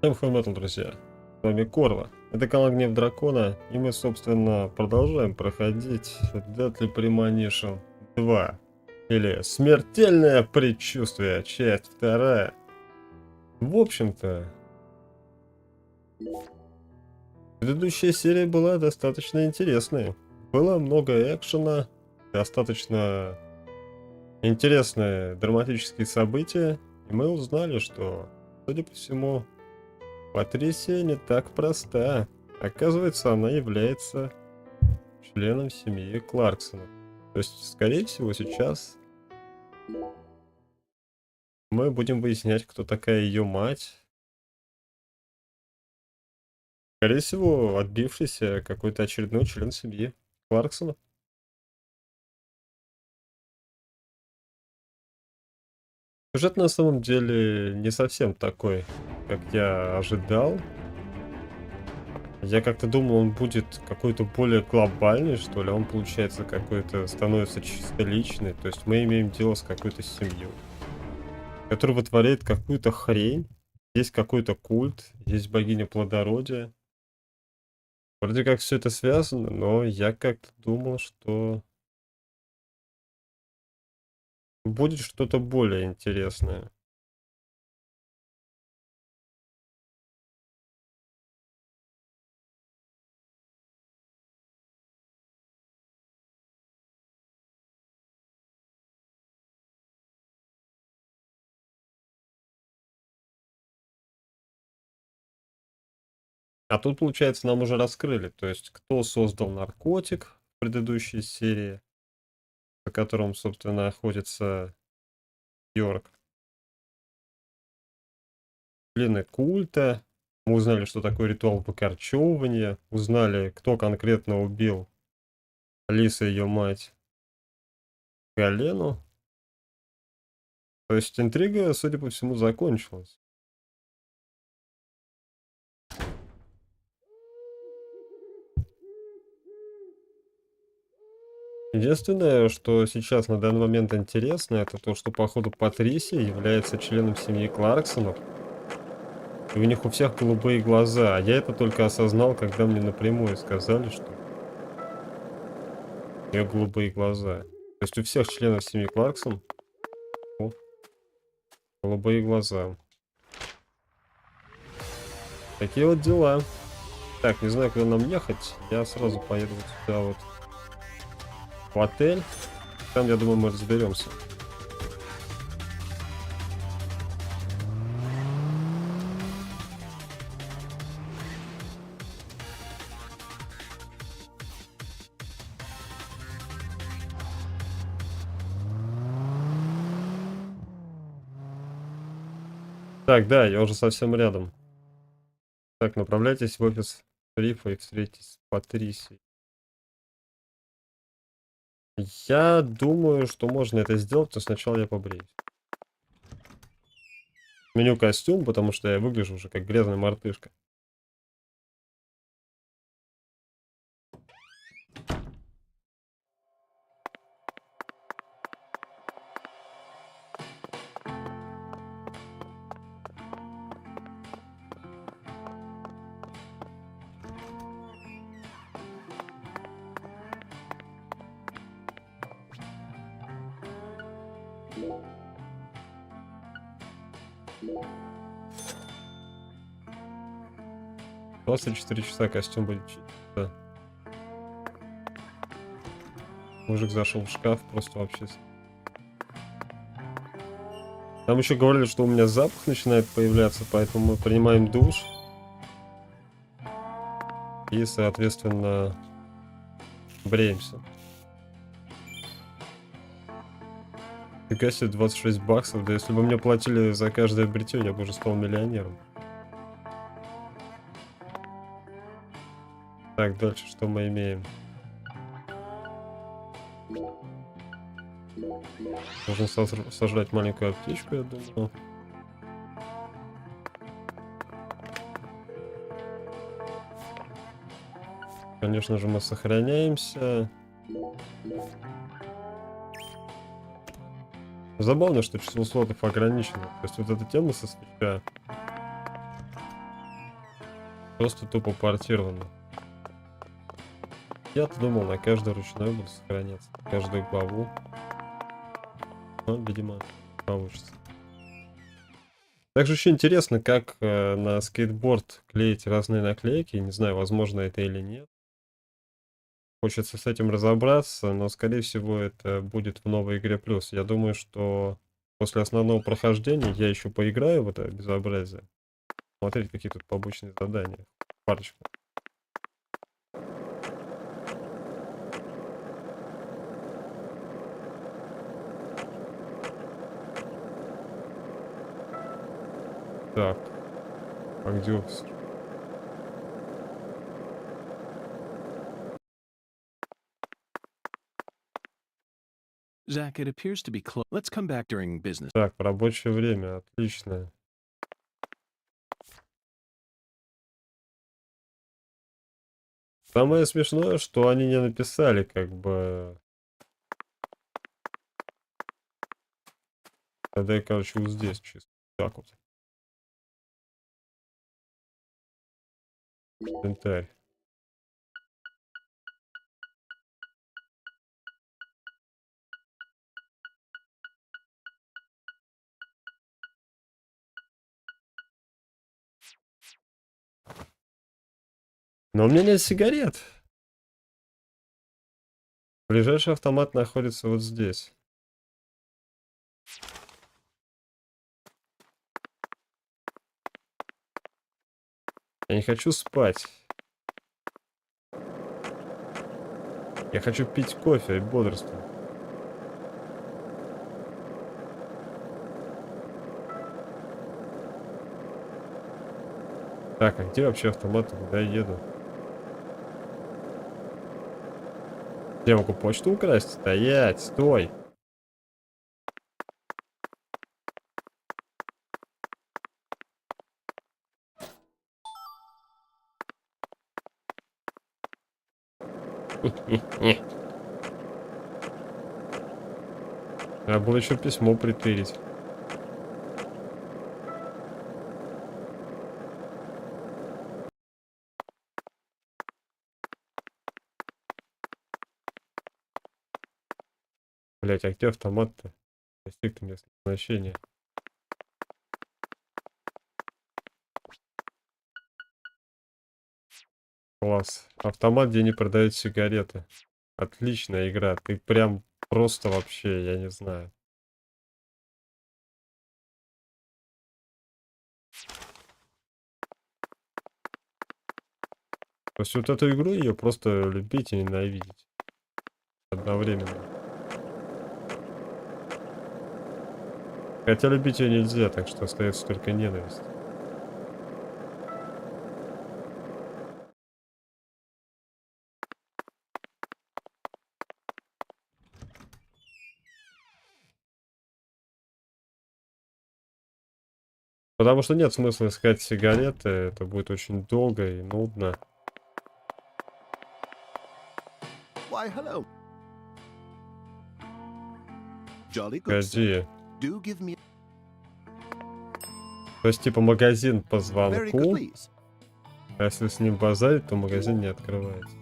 Всем хай, друзья, с вами Корва, это канал Гнев Дракона, и мы, собственно, продолжаем проходить Deadly Premonition 2, или Смертельное предчувствие, часть 2. В общем-то, предыдущая серия была достаточно интересной, было много экшена, достаточно интересные драматические события, и мы узнали, что, судя по всему, Патрисия не так проста. Оказывается, она является членом семьи Кларксонов. То есть, скорее всего, сейчас мы будем выяснять, кто такая ее мать. Скорее всего, отбившийся какой-то очередной член семьи Кларксонов. Сюжет на самом деле не совсем такой, как я ожидал. Я как-то думал, он будет какой-то более глобальный, что ли. Он, получается, какой-то становится чисто личный. То есть мы имеем дело с какой-то семьей, которая вытворяет какую-то хрень. Есть какой-то культ, есть богиня плодородия. Вроде как все это связано, но я как-то думал, что будет что-то более интересное. А тут, получается, нам уже раскрыли, то есть кто создал наркотик в предыдущей серии, за которым, собственно, охотится Йорк. Члены культа. Мы узнали, что такое ритуал выкорчевывания. Узнали, кто конкретно убил Алису и ее мать Галену. То есть интрига, судя по всему, закончилась. Единственное, что сейчас на данный момент интересно, это то, что, походу, Патрисия является членом семьи Кларксонов. И у них у всех голубые глаза. А я это только осознал, когда мне напрямую сказали, что у нее голубые глаза. То есть у всех членов семьи Кларксон голубые глаза. Такие вот дела. Так, не знаю, куда нам ехать. Я сразу поеду вот сюда вот в отель. Там, я думаю, мы разберемся. Так, да, я уже совсем рядом. Так, направляйтесь в офис Рифа и встретитесь с Патрисией. Я думаю, что можно это сделать, но сначала я побреюсь. Сменю костюм, потому что я выгляжу уже как грязная мартышка. 24 часа костюм будет чиститься. Мужик зашел в шкаф, просто вообще. Там еще говорили, что у меня запах начинает появляться, поэтому мы принимаем душ. И, соответственно, бреемся. Фига себе, 26 баксов. Да если бы мне платили за каждое бритье, я бы уже стал миллионером. Так, дальше что мы имеем? Нужно сожрать маленькую аптечку, я думаю. Конечно же, мы сохраняемся. Забавно, что число слотов ограничено. То есть вот эта тема со свеча просто тупо портирована. Я-то думал, на каждый ручной буду сохраняться. Каждую главу. Но, видимо, получится. Также еще интересно, как на скейтборд клеить разные наклейки. Не знаю, возможно это или нет. Хочется с этим разобраться, но, скорее всего, это будет в новой игре плюс. Я думаю, что после основного прохождения я еще поиграю в это безобразие. Смотреть, какие тут побочные задания. Парочку. Так. А где офис? Zach, it appears to be closed. Let's come back during business. Так, рабочее время. Отлично. Самое смешное, что они не написали, как бы... Тогда я, короче, вот здесь чисто. Так вот. Инвентарь. Но у меня нет сигарет. Ближайший автомат находится вот здесь. Я не хочу спать. Я хочу пить кофе и бодрствовать. Так, а где вообще автомат, куда я еду? Я могу почту украсть? Стоять, стой! Надо было еще письмо притырить. Блять, а где автомат-то? Достиг местного значения. Класс. Автомат, где не продают сигареты. Отличная игра. Ты прям просто вообще, я не знаю. То есть вот эту игру ее просто любить и ненавидеть. Одновременно. Хотя любить ее нельзя, так что остается только ненависть. Потому что нет смысла искать сигареты, это будет очень долго и нудно. Why, hello. Jolly good, sir. Погоди. Do give me То есть типа магазин по very good, звонку, please. а если с ним базарить, то магазин не открывается.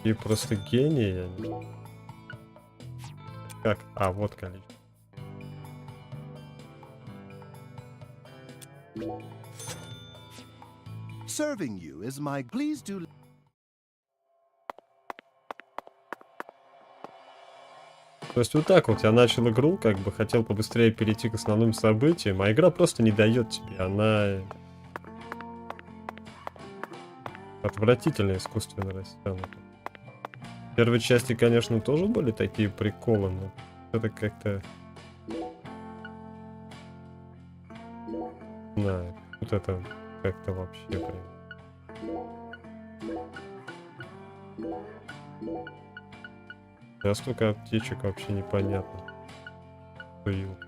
И просто гений, я не знаю. Как? А, вот количество. Serving you is my. Please do. То есть вот так вот я начал игру, как бы хотел побыстрее перейти к основным событиям, а игра просто не дает тебе, она отвратительно искусственно растянута. В первой части, конечно, тоже были такие приколы, но это как-то... Не знаю, вот это как-то вообще прям... Да столько аптечек вообще непонятно. Суют.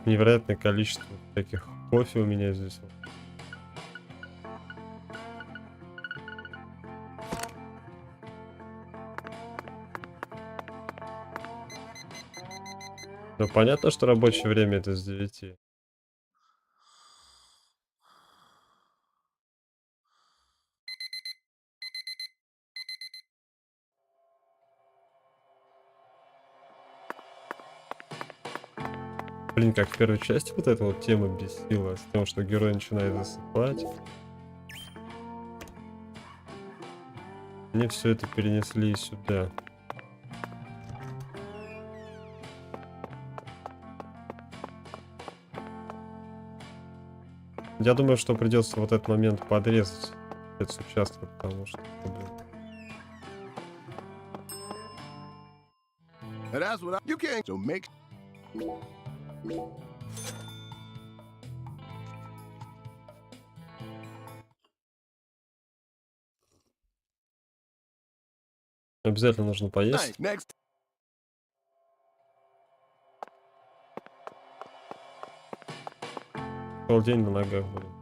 Невероятное количество таких кофе у меня здесь. Ну, понятно, что рабочее время это с 9. Блин, как в первой части вот эта вот тема бесила, с тем, что герой начинает засыпать. Они все это перенесли сюда. Я думаю, что придется вот этот момент подрезать с участка, потому что, блин. That's what you can't. So make. Обязательно нужно поесть. Nice. Next. Целый день на ногах, блин.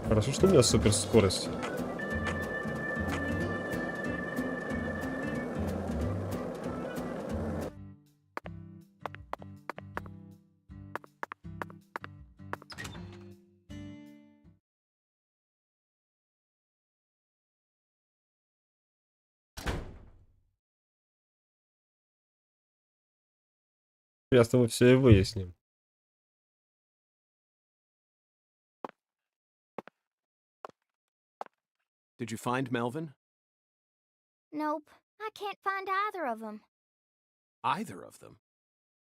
Хорошо, что у меня суперскорость. Сейчас мы все и выясним. Did you find Melvin? Nope, I can't find either of them. Either of them?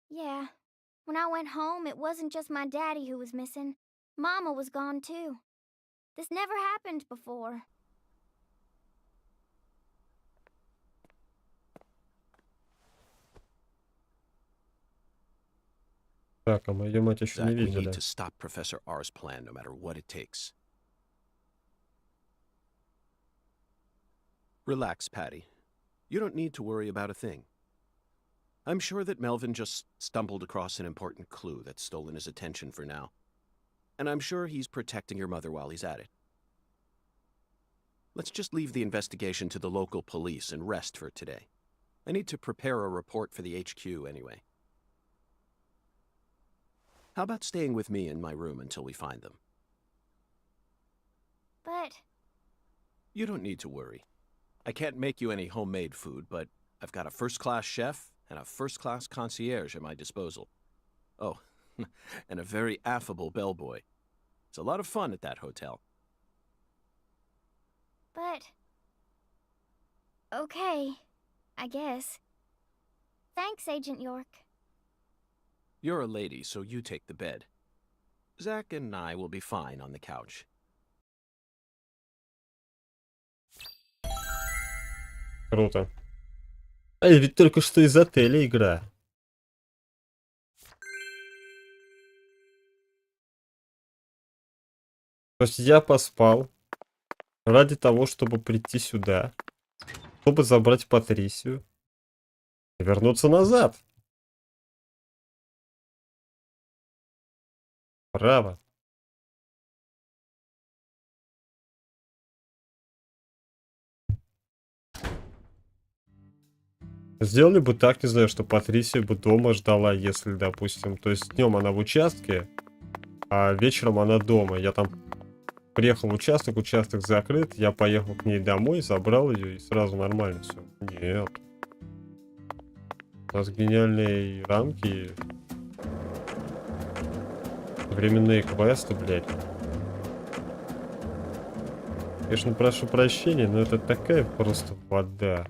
Yeah, when I went home, it wasn't just my daddy who was missing. Mama was gone too. This never happened before. Так, а мы ее мать еще не Zach, we видели. need to stop Professor R's plan no matter what it takes. Relax, Patty. You don't need to worry about a thing. I'm sure that Melvin just stumbled across an important clue that's stolen his attention for now. And I'm sure he's protecting your mother while he's at it. Let's just leave the investigation to the local police and rest for today. I need to prepare a report for the HQ anyway. How about staying with me in my room until we find them? But You don't need to worry. I can't make you any homemade food, but I've got a first-class chef and a first-class concierge at my disposal. Oh, and a very affable bellboy. It's a lot of fun at that hotel. okay, I guess. Thanks, Agent York. You're a lady, so you take the bed. Zach and I will be fine on the couch. Круто. А ведь только что из отеля игра. То есть я поспал ради того, чтобы прийти сюда, чтобы забрать Патрисию и вернуться назад. Право. Сделали бы так, не знаю, что Патрисия бы дома ждала, если, допустим, то есть днем она в участке, а вечером она дома. Я там приехал в участок, участок закрыт, я поехал к ней домой, забрал ее и сразу нормально все. Нет. У нас гениальные рамки, временные квесты, блядь. Конечно, прошу прощения, но это такая просто вода.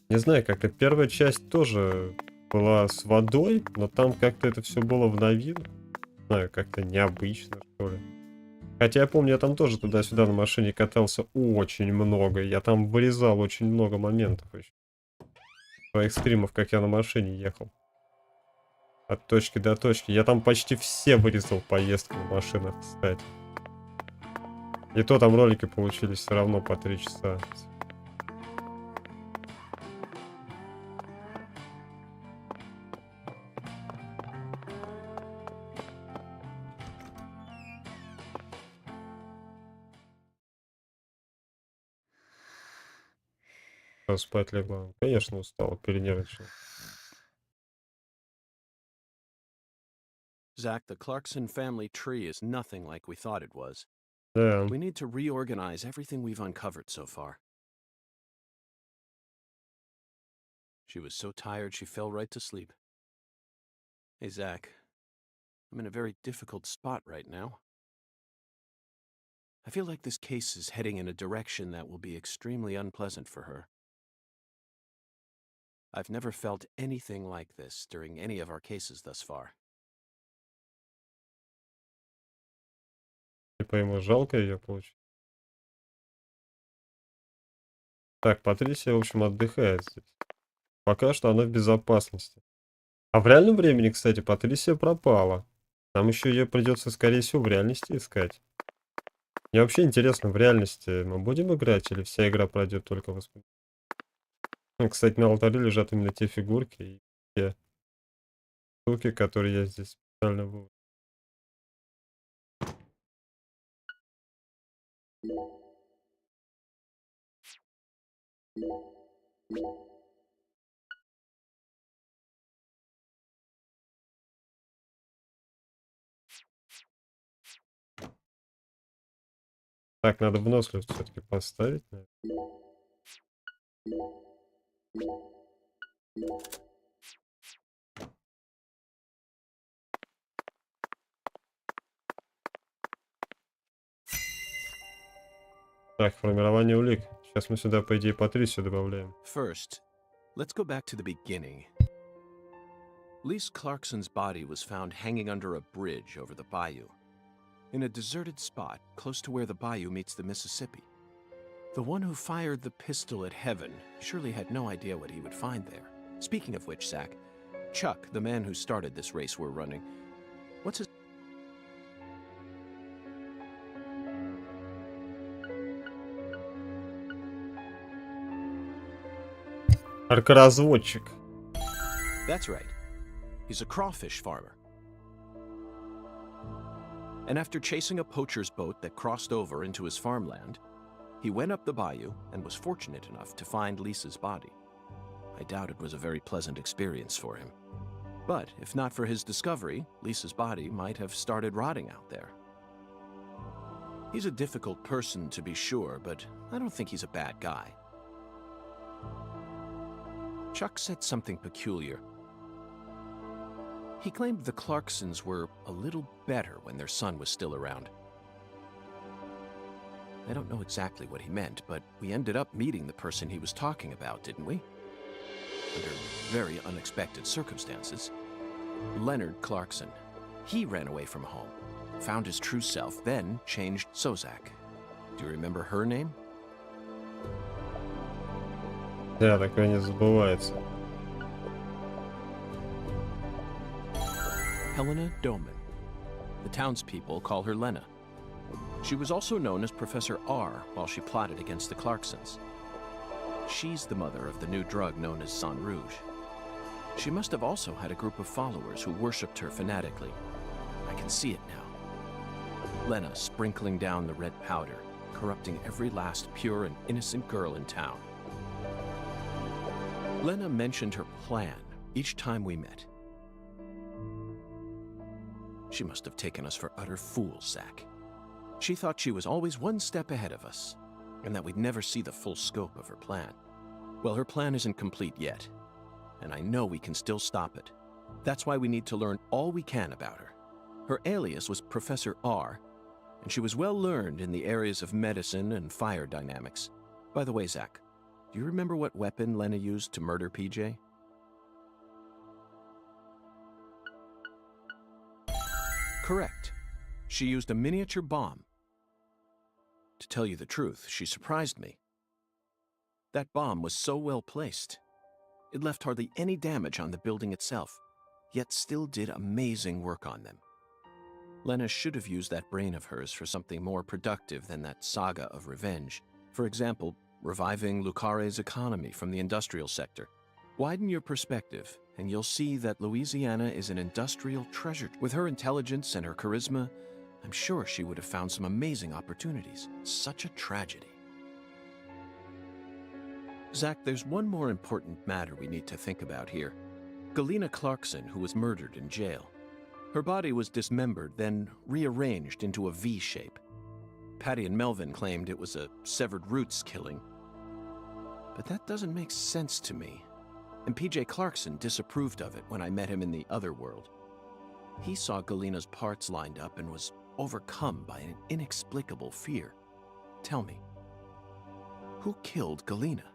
Не знаю, как-то первая часть тоже была с водой, но там как-то это все было в новинку. Не знаю, как-то необычно, что ли. Хотя я помню, я там тоже туда-сюда на машине катался очень много. Я там вырезал очень много моментов еще. Своих стримов, как я на машине ехал. От точки до точки. Я там почти все вырезал поездки на машинах, кстати. И то там ролики получились все равно по 3 часа. Спать легла. Конечно, устал, перенервничал. Zach, the Clarkson family tree is nothing like we thought it was. Да. We need to reorganize everything we've uncovered so far. She was so tired she fell right to sleep. Hey, Zach. I'm in a very difficult spot right now. I feel like this case is heading in a direction that will be extremely unpleasant for her. I've never felt anything like this during any of our cases thus far. Типа ему жалко ее получить. Так, Патрисия, в общем, отдыхает здесь. Пока что она в безопасности. А в реальном времени, кстати, Патрисия пропала. Нам еще ее придется, скорее всего, в реальности искать. Мне вообще интересно, в реальности мы будем играть или вся игра пройдет только в воспоминаниях? Ну, кстати, на алтаре лежат именно те фигурки и те штуки, которые я здесь специально выложил. Так, надо выносливость все-таки поставить, наверное. Так, формирование улик. Сейчас мы сюда, по идее, Патрисию добавляем. First, let's go back to the beginning. Lise Clarkson's body was found hanging under a bridge over the bayou, in a deserted spot close to where the bayou meets the Mississippi. The one who fired the pistol at Heaven surely had no idea what he would find there. Speaking of which, Zach, Chuck, the man who started this race we're running, what's his... Аркоразводчик. That's right. He's a crawfish farmer. And after chasing a poacher's boat that crossed over into his farmland, he went up the bayou and was fortunate enough to find Lisa's body. I doubt it was a very pleasant experience for him. But if not for his discovery, Lisa's body might have started rotting out there. He's a difficult person to be sure, but I don't think he's a bad guy. Chuck said something peculiar. He claimed the Clarksons were a little better when their son was still around. I don't know exactly what he meant, but we ended up meeting the person he was talking about, didn't we? Under very unexpected circumstances. Leonard Clarkson. He ran away from home, found his true self, then changed Sozak. Do you remember her name? Да, такое не забывается. Helena Doman. The townspeople call her Lena. She was also known as Professor R while she plotted against the Clarksons. She's the mother of the new drug known as Sang Rouge. She must have also had a group of followers who worshipped her fanatically. I can see it now. Lena sprinkling down the red powder, corrupting every last pure and innocent girl in town. Lena mentioned her plan each time we met. She must have taken us for utter fools, Zach. She thought she was always one step ahead of us, and that we'd never see the full scope of her plan. Well, her plan isn't complete yet, and I know we can still stop it. That's why we need to learn all we can about her. Her alias was Professor R, and she was well learned in the areas of medicine and fire dynamics. By the way, Zach, do you remember what weapon Lena used to murder PJ? Correct. She used a miniature bomb. To tell you the truth, she surprised me. That bomb was so well placed. It left hardly any damage on the building itself, yet still did amazing work on them. Lena should have used that brain of hers for something more productive than that saga of revenge. For example, reviving Lucare's economy from the industrial sector. Widen your perspective, and you'll see that Louisiana is an industrial treasure. With her intelligence and her charisma, I'm sure she would have found some amazing opportunities. Such a tragedy. Zach, there's one more important matter we need to think about here. Galena Clarkson, who was murdered in jail. Her body was dismembered, then rearranged into a V shape. Patty and Melvin claimed it was a severed roots killing. But that doesn't make sense to me. And PJ Clarkson disapproved of it when I met him in the other world. He saw Galena's parts lined up and was overcome by an inexplicable fear. Tell me, who killed Galena?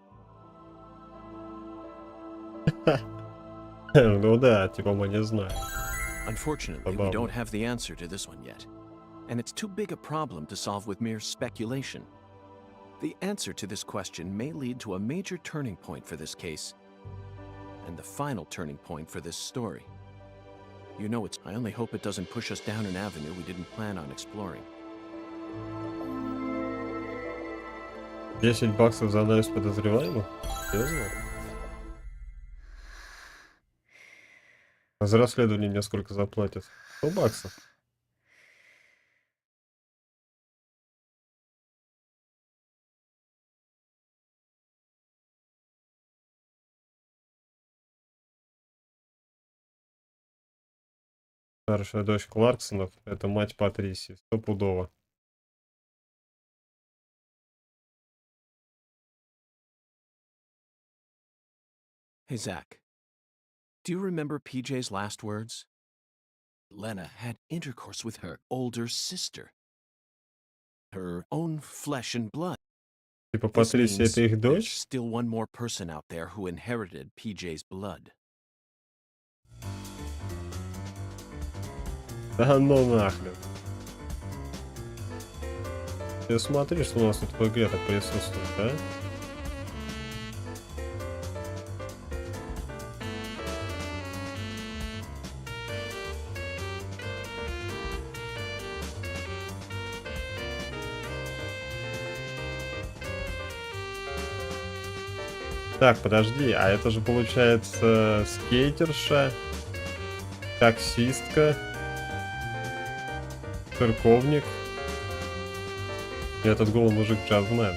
Ну да, типа мы не знаем. Unfortunately, we don't have the answer to this one yet. And it's too big a problem to solve with mere speculation. The answer to this question may lead to a major turning point for this case, and the final turning point for this story. You know, I only hope it doesn't push us down an avenue we didn't plan on exploring. $10 за анализ подозреваемых? Серьезно? А за расследование мне сколько заплатят? $100. Старшая дочь Кларксонов — это мать Патрисии, стопудово. Hey, Zach, do you remember PJ's last words? Lena had intercourse with her older sister. Her own flesh and blood. Типа This Патрисия — means это их there's дочь? still one more person out there who inherited PJ's blood. Да ну нахрен. Ты смотри, что у нас тут в игре-то присутствует, да? Так, подожди, а это же получается скейтерша, таксистка, церковник и этот голый мужик джазмен.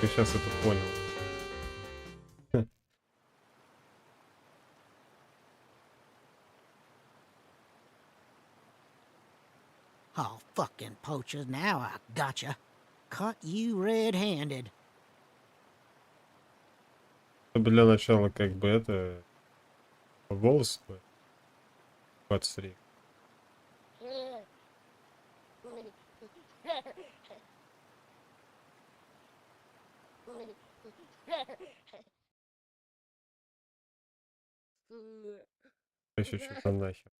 Ты сейчас это понял. Oh, fucking poachers, now I gotcha. Caught you red-handed. Чтобы для начала как бы это волосы подстриг. Еще что-то нахер.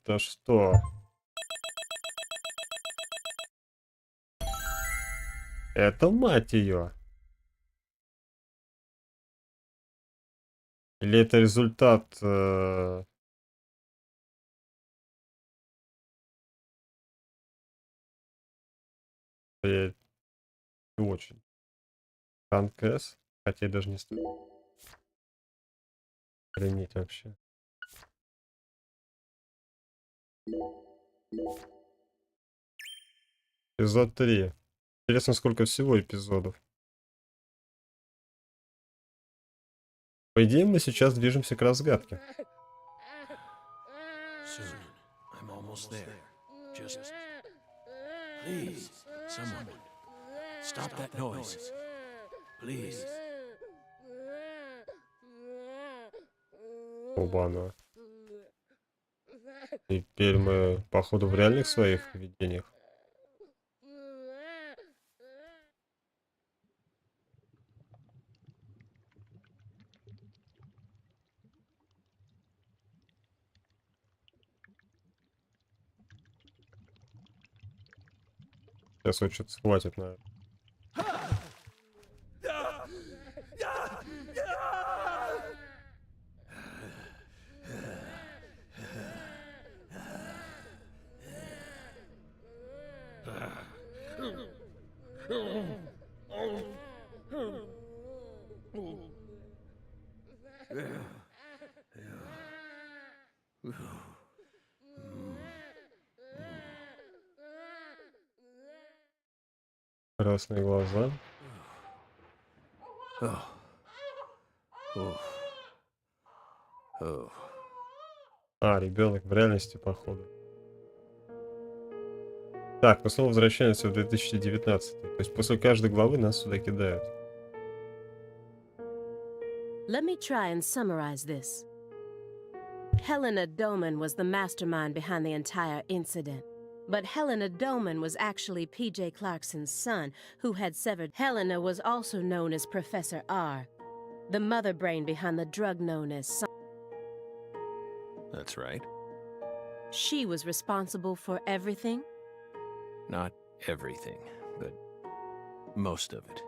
Это что? Это мать ее. Или это результат... Я не очень. Ранг С. Хотя я даже не знаю. Охренеть вообще. Эпизод 3. Интересно, сколько всего эпизодов. По идее, мы сейчас движемся к разгадке. Soon. I'm almost there. Just please, someone, stop that noise. Please. Оба-на. Теперь мы, походу, в реальных своих видениях. Сейчас вот что-то схватит, наверное. Красные глаза. А, ребенок в реальности, походу. Так, мы снова возвращаемся в 2019. То есть после каждой главы нас сюда кидают. Let me try and summarize this. Helena Doman was the mastermind behind the entire incident. But Helena Doman was actually P.J. Clarkson's son, who had severed. Helena was also known as Professor R, the mother brain behind the drug known as... That's right. She was responsible for everything? Not everything, but most of it.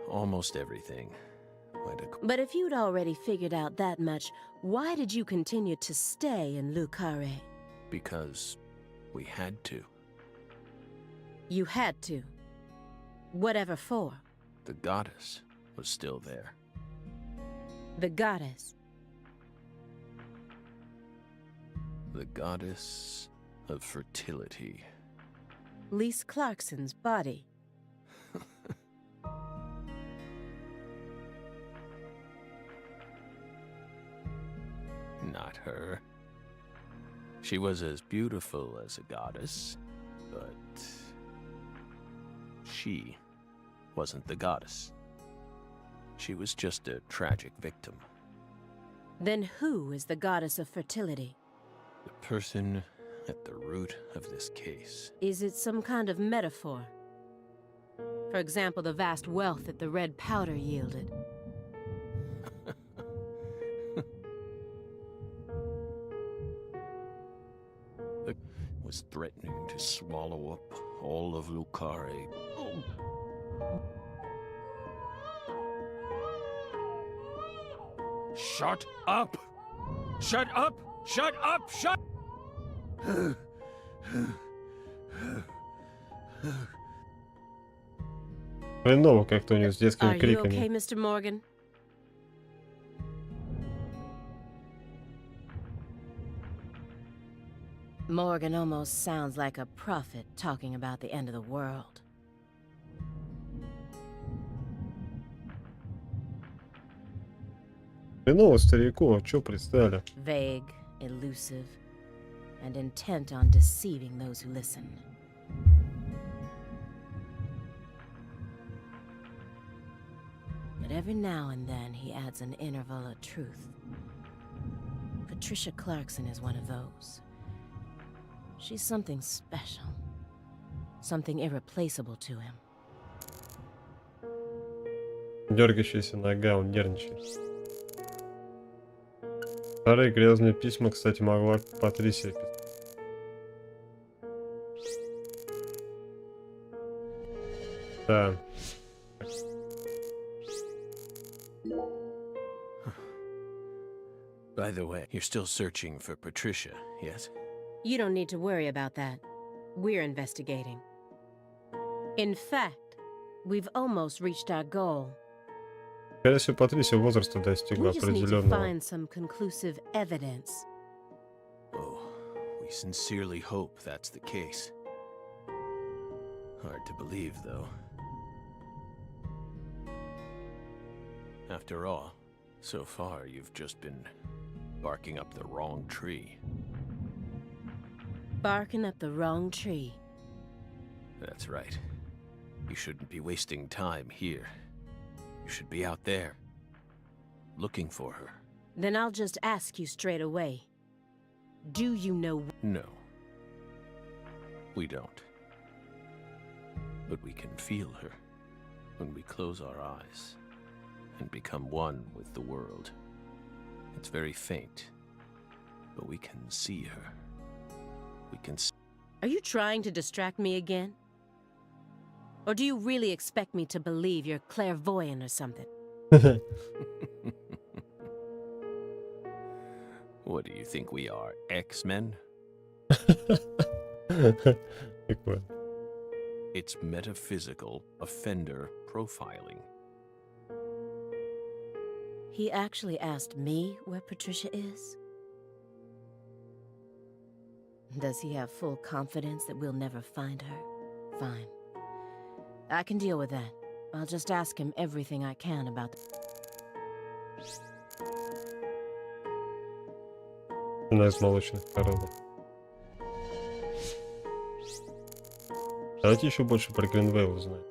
Almost everything. But if you'd already figured out that much, why did you continue to stay in Le Carré? Because we had to. You had to. Whatever for? The goddess was still there. The goddess? The goddess of fertility. Lise Clarkson's body. Not her. She was as beautiful as a goddess, but she wasn't the goddess. She was just a tragic victim. Then who is the goddess of fertility? The person at the root of this case. Is it some kind of metaphor? For example, the vast wealth that the red powder yielded. Was threatening to swallow up all of Le Carré. Shut up! Shut up! Shut up! Shut! Хреново как-то у него с детскими Are you криками. okay, Mr. Morgan? Morgan almost sounds like a prophet talking about the end of the world. Хреново старику, а чё пристали? Vague, elusive, and intent on deceiving those who listen. But every now and then he adds an interval of truth. Patricia Clarkson is one of those. She's something special. Something irreplaceable to him. Дергающаяся нога, он нервничает. Старые грязные письма, кстати, могла Патрисия писать. Да. By the way, you're still searching for Patricia, yes? You don't need to worry about that. We're investigating. In fact, we've almost reached our goal. Скорее всего, Патрисия возраста достигла We just need to определенного. find some conclusive evidence. Oh, we sincerely hope that's the case. Hard to believe, though. After all, so far you've just been barking up the wrong tree. Barking up the wrong tree. That's right. You shouldn't be wasting time here. You should be out there, looking for her. Then I'll just ask you straight away. Do you know? No. We don't. But we can feel her when we close our eyes and become one with the world. It's very faint, but we can see her. We can see. Are you trying to distract me again? Or do you really expect me to believe you're clairvoyant or something? What do you think we are, X-Men? Прикольно. It's metaphysical offender profiling. He actually asked me where Patricia is? Does he have full confidence that we'll never find her? Fine. I can deal with that. I'll just ask him everything I can about the... Одна из молочных коробок. Давайте еще больше про Гринвей узнаем.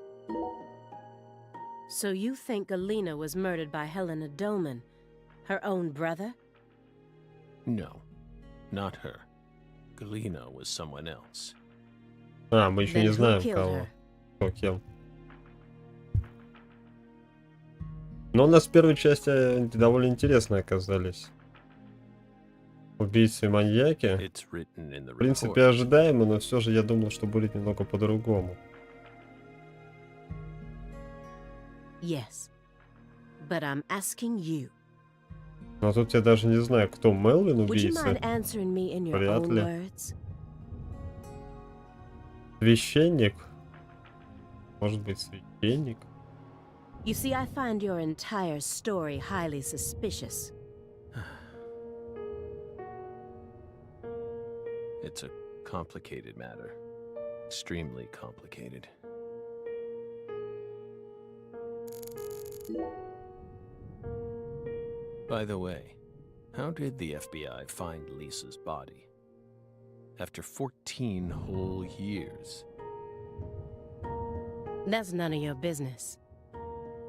So you think Galena was murdered by Helena Doman, her own brother? No, not her. Galena was someone else. А, мы еще Then не who знаем, killed кого. her? Кто кем. Но у нас в первой части довольно интересно оказались. Убийцы и маньяки. It's written in the В принципе, report. ожидаемо, но все же я думал, что будет немного по-другому. Yes. But I'm asking you. Но тут я даже не знаю, кто Мелвин Would you убийца. mind answering me in your Вряд own ли. words? Священник. Может быть, священник. You see, I find your entire story highly suspicious. It's a complicated matter. Extremely complicated. By the way, how did the FBI find Lisa's body? After 14 whole years. That's none of your business.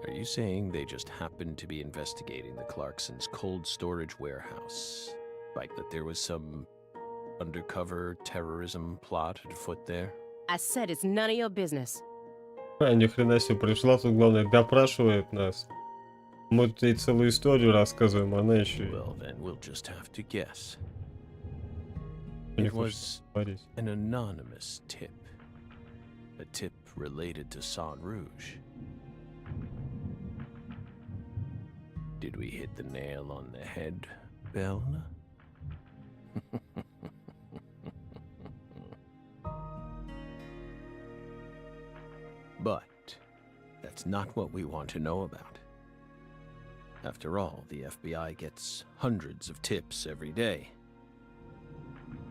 Are you saying they just happened to be investigating the Clarksons' cold storage warehouse? Like that there was some undercover terrorism plot afoot there? I said it's none of your business. А, ни хрена себе, пришла тут, главное, допрашивает нас. Мы тут ей целую историю рассказываем, она еще и Well, then we'll just have to guess. не It хочет was говорить. an anonymous tip. A tip related to San Rouge. Did we hit the nail on the head, Belle? But that's not what we want to know about. After all, the FBI gets hundreds of tips every day.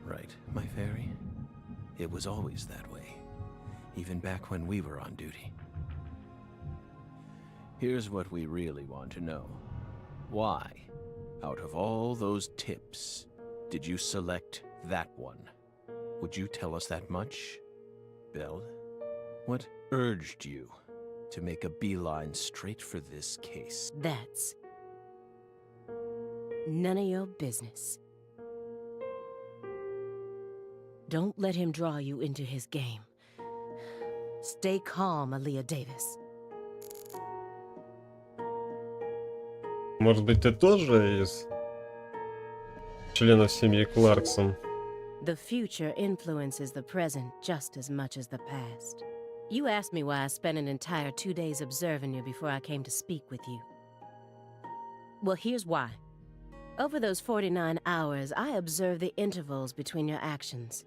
Right, my fairy? It was always that way, even back when we were on duty. Here's what we really want to know. Why, out of all those tips, did you select that one? Would you tell us that much, Belle? What urged you to make a beeline straight for this case? That's none of your business. Don't let him draw you into his game. Stay calm, Aaliyah Davis. Может быть, ты тоже из членов семьи Кларксон? The future influences the present just as much as the past. You asked me why I spent an entire 2 days observing you before I came to speak with you. Well, here's why. Over those 49 hours, I observed the intervals between your actions.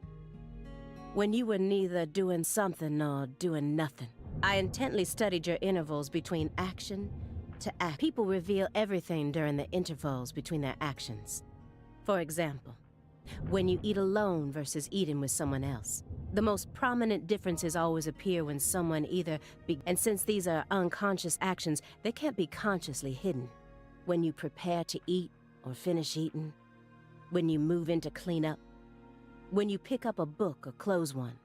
When you were neither doing something nor doing nothing. I intently studied your intervals between action to act. People reveal everything during the intervals between their actions. For example, when you eat alone versus eating with someone else. The most prominent differences always appear when someone and since these are unconscious actions, they can't be consciously hidden. When you prepare to eat or finish eating, when you move in to clean up, when you pick up a book or close one,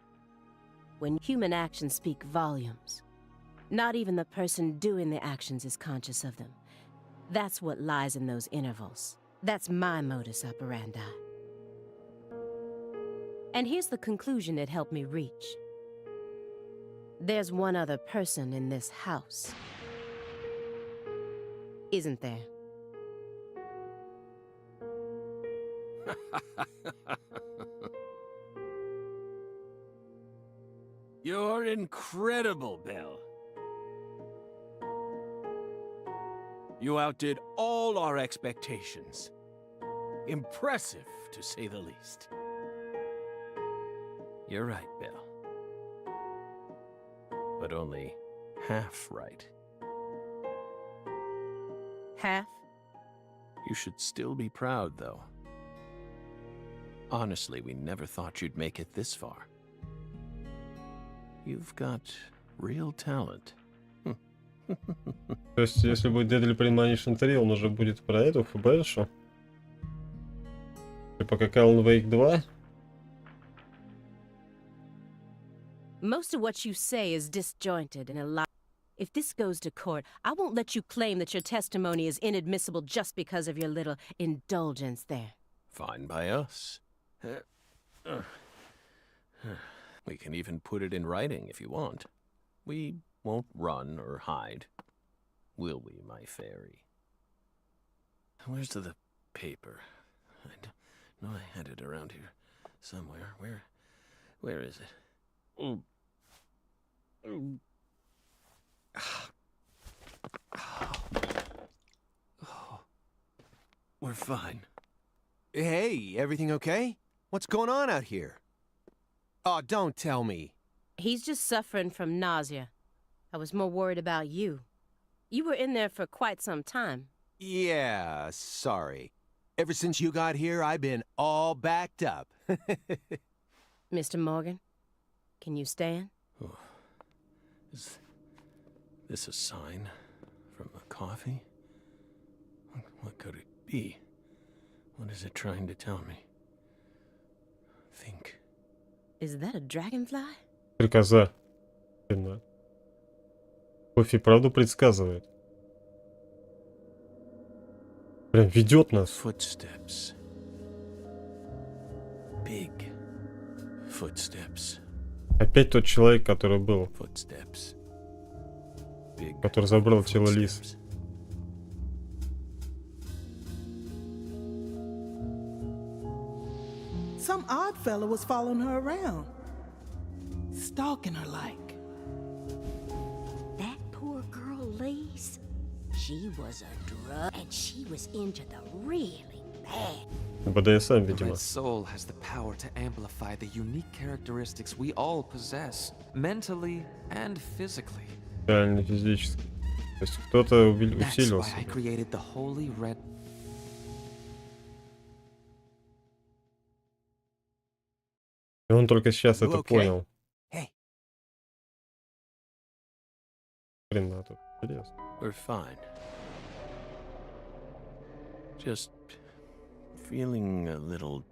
when human actions speak volumes. Not even the person doing the actions is conscious of them. That's what lies in those intervals. That's my modus operandi. And here's the conclusion it helped me reach. There's one other person in this house. Isn't there? You're incredible, Bill. You outdid all our expectations. Impressive, to say the least. You're right, Bill. But only half right. Half? You should still be proud, though. Honestly, we never thought you'd make it this far. You've got real talent. То есть, если будет Deadly Premonition 3, он уже будет про эту ФБРшу? Типа как Alan Wake 2? Most of what you say is disjointed and a lie. If this goes to court, I won't let you claim that your testimony is inadmissible just because of your little indulgence there. Fine by us. We can even put it in writing if you want. We won't run or hide. Will we, my fairy? Where's the paper? I know I had it around here somewhere. Where is it? Oh. We're fine. Hey, everything okay? What's going on out here? Oh, don't tell me. He's just suffering from nausea. I was more worried about you. You were in there for quite some time. Yeah, sorry. Ever since you got here, I've been all backed up. Mr. Morgan, can you stand? Oh. Is this a sign from the coffee? What could it be? What is it trying to tell me? Think. Is that a dragonfly? Стрекоза. Кофе правду предсказывает. Прям ведет нас. Footsteps. Big footsteps. Опять тот человек, который был. Footsteps. Big Который забрал тело Лиз. footsteps. Some odd fella was following her around, stalking her like. That poor girl, Lise, she was a drug, and she was into the really bad. БДСМ, The видимо. Red Soul has the power to amplify the unique characteristics we all possess, mentally and physically. Реально физически. То есть кто-то That's усилился. why I created the Holy Red. И он только сейчас You это okay? понял. Hey. Хрена тут. Интересно. We're fine. Just feeling a little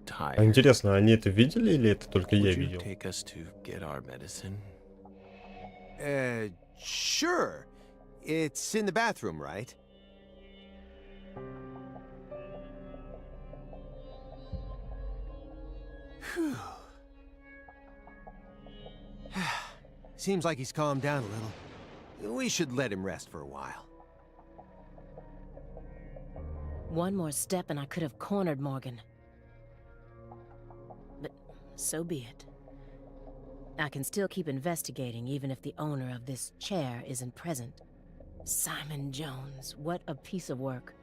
А tired. интересно, они это видели или это только я Would you видел? take us to get our medicine? Sure. It's in the bathroom, right? Whew. Seems like he's calmed down a little. We should let him rest for a while. One more step and I could have cornered Morgan. But so be it. I can still keep investigating even if the owner of this chair isn't present. Simon Jones, what a piece of work.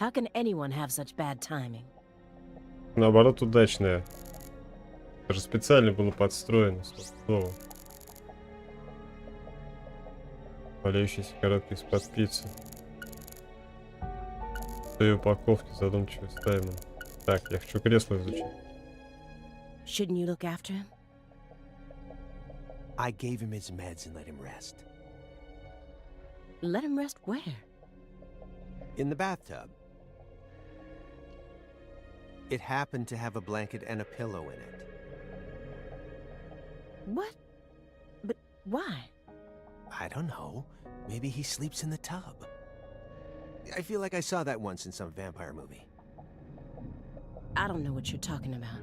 How can anyone have such bad timing? Наоборот, удачная. Даже специально было подстроено. Слово. Валяющиеся коробки из-под пиццы. В той упаковке задумчивый Стаймон. Так, я хочу кресло изучить. Shouldn't you look after him? I gave him his meds and let him rest. Let him rest where? In the bathtub. It happened to have a blanket and a pillow in it. What? But why? I don't know. Maybe he sleeps in the tub. I feel like I saw that once in some vampire movie. I don't know what you're talking about.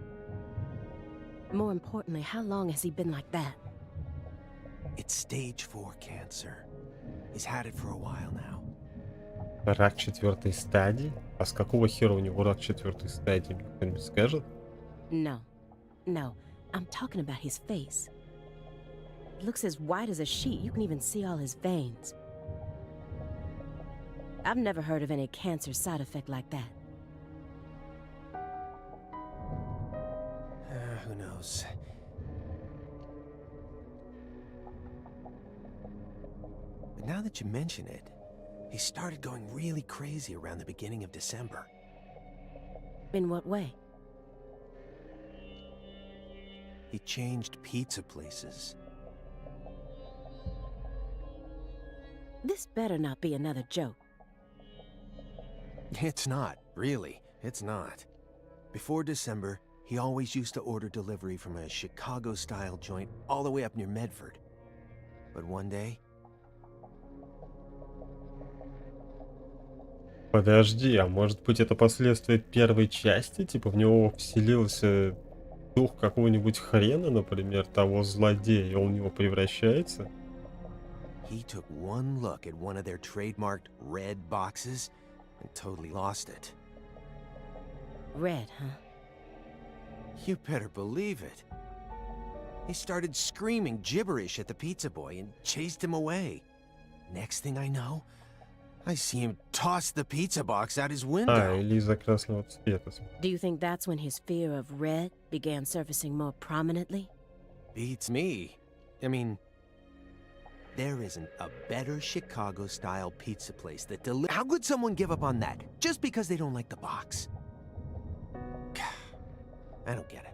More importantly, how long has he been like that? It's stage 4 cancer. He's had it for a while now. Рак 4-й стадии? А с какого хера у него рак 4-й стадии? Мне кто-нибудь скажет? No. No. I'm talking about his face. It looks as white as a sheet. You can even see all his veins. I've never heard of any cancer side effect like that. Who knows? But now that you mention it, he started going really crazy around the beginning of December. In what way? He changed pizza places. This better not be another joke. It's not, really. It's not. Before December, he always used to order delivery from a Chicago-style joint all the way up near Medford. But one day... Подожди, а может быть это последствия первой части? Типа в него вселился дух какого-нибудь хрена, например, того злодея, и он в него превращается? He took one look at one of their trademarked red boxes and totally lost it. Red, huh? You better believe it. He started screaming gibberish at the pizza boy and chased him away. Next thing I know, I see him toss the pizza box out his window. А, или из-за красного цвета. Do you think that's when his fear of red began surfacing more prominently? Beats me. I mean, there isn't a better Chicago-style pizza place that delivers. How could someone give up on that just because they don't like the box? I don't get it.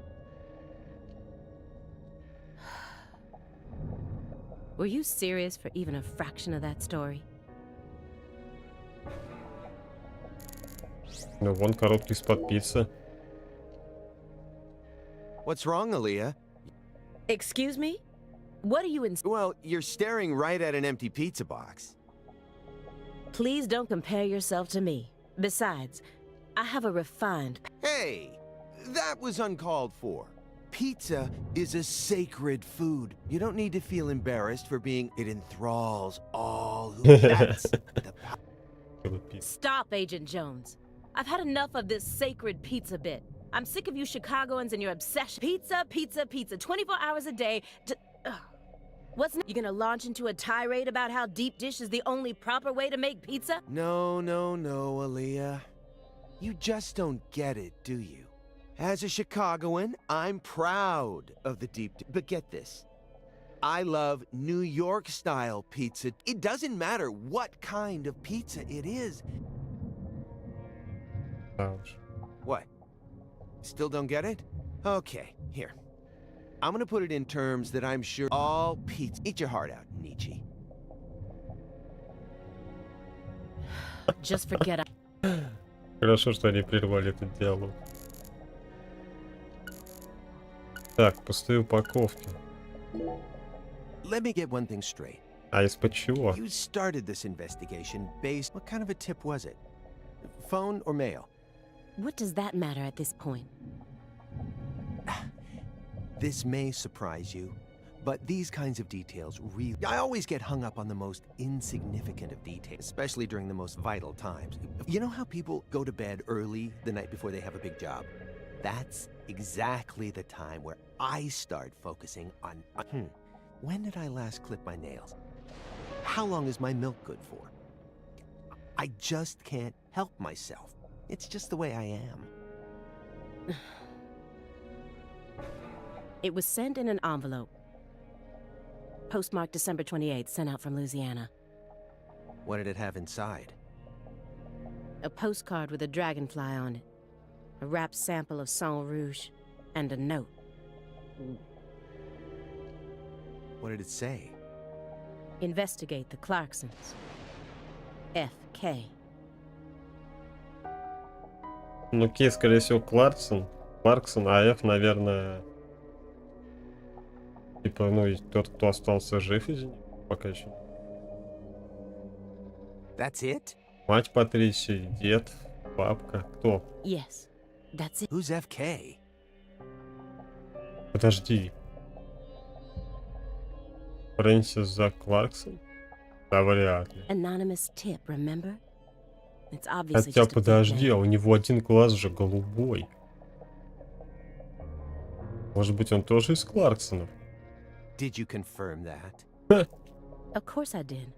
Were you serious for even a fraction of that story? Ну, вон коробки из-под пиццы. What's wrong, Aaliyah? Excuse me? What are you Well, you're staring right at an empty pizza box. Please don't compare yourself to me. Besides, I have a refined... Hey, that was uncalled for. Pizza is a sacred food. You don't need to feel embarrassed for being... It enthralls all who... That's the... Stop, Agent Jones. I've had enough of this sacred pizza bit. I'm sick of you Chicagoans and your obsession. Pizza, pizza, pizza, 24 hours a day. You gonna launch into a tirade about how deep dish is the only proper way to make pizza? No, Aaliyah. You just don't get it, do you? As a Chicagoan, I'm proud of the deep dish. But get this. I love New York-style pizza. It doesn't matter what kind of pizza it is. Ouch. What? Still don't get it? Okay, here. I'm gonna put it in terms that I'm sure all pizza... Eat your heart out, Nietzsche. Just forget it. Хорошо, что они прервали этот диалог. Так, пустые упаковки. Let me get one thing straight. А из-под чего? You started this investigation based... What kind of a tip was it? Phone or mail? What does that matter at this point? This may surprise you, but these kinds of details really... I always get hung up on the most insignificant of details, especially during the most vital times. You know how people go to bed early the night before they have a big job? That's exactly the time where I start focusing on... When did I last clip my nails? How long is my milk good for? I just can't help myself. It's just the way I am. It was sent in an envelope. Postmarked December 28th, sent out from Louisiana. What did it have inside? A postcard with a dragonfly on it. A wrapped sample of Sang Rouge. And a note. What did it say? Investigate the Clarksons. F.K. Ну, Кей, скорее всего, Кларксон, а F, наверное, типа, ну, и тот, кто остался жив из них, пока еще. That's it? Мать Патрисии, дед, бабка, кто? Yes, that's it. Who's FK? Подожди. Фрэнсис Кларксон? Да, вряд ли. Anonymous tip, remember? It's obviously Хотя, just a big подожди, name. а у него один глаз же голубой. Может быть, он тоже из Кларксонов? Did you confirm that? Of course I did.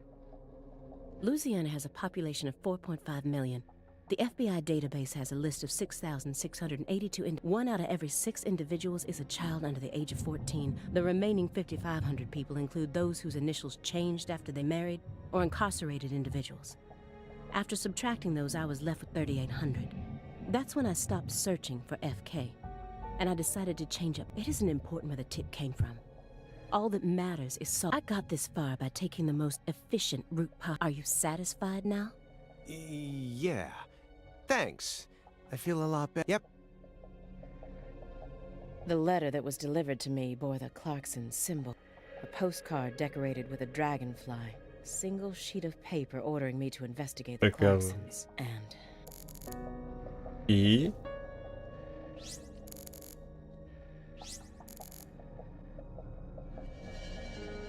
Louisiana has a population of 4.5 million. The FBI database has a list of 6,682. One out of every 6 individuals is a child under the age of 14. The remaining 5,500 people include those whose initials changed after they married or incarcerated individuals. After subtracting those, I was left with 3,800. That's when I stopped searching for FK, and I decided to change up. It isn't important where the tip came from. All that matters is I got this far by taking the most efficient route possible. Are you satisfied now? Yeah. Thanks. I feel a lot better. Yep. The letter that was delivered to me bore the Clarkson symbol. A postcard decorated with a dragonfly. A single sheet of paper ordering me to investigate the Clarksons. And... И?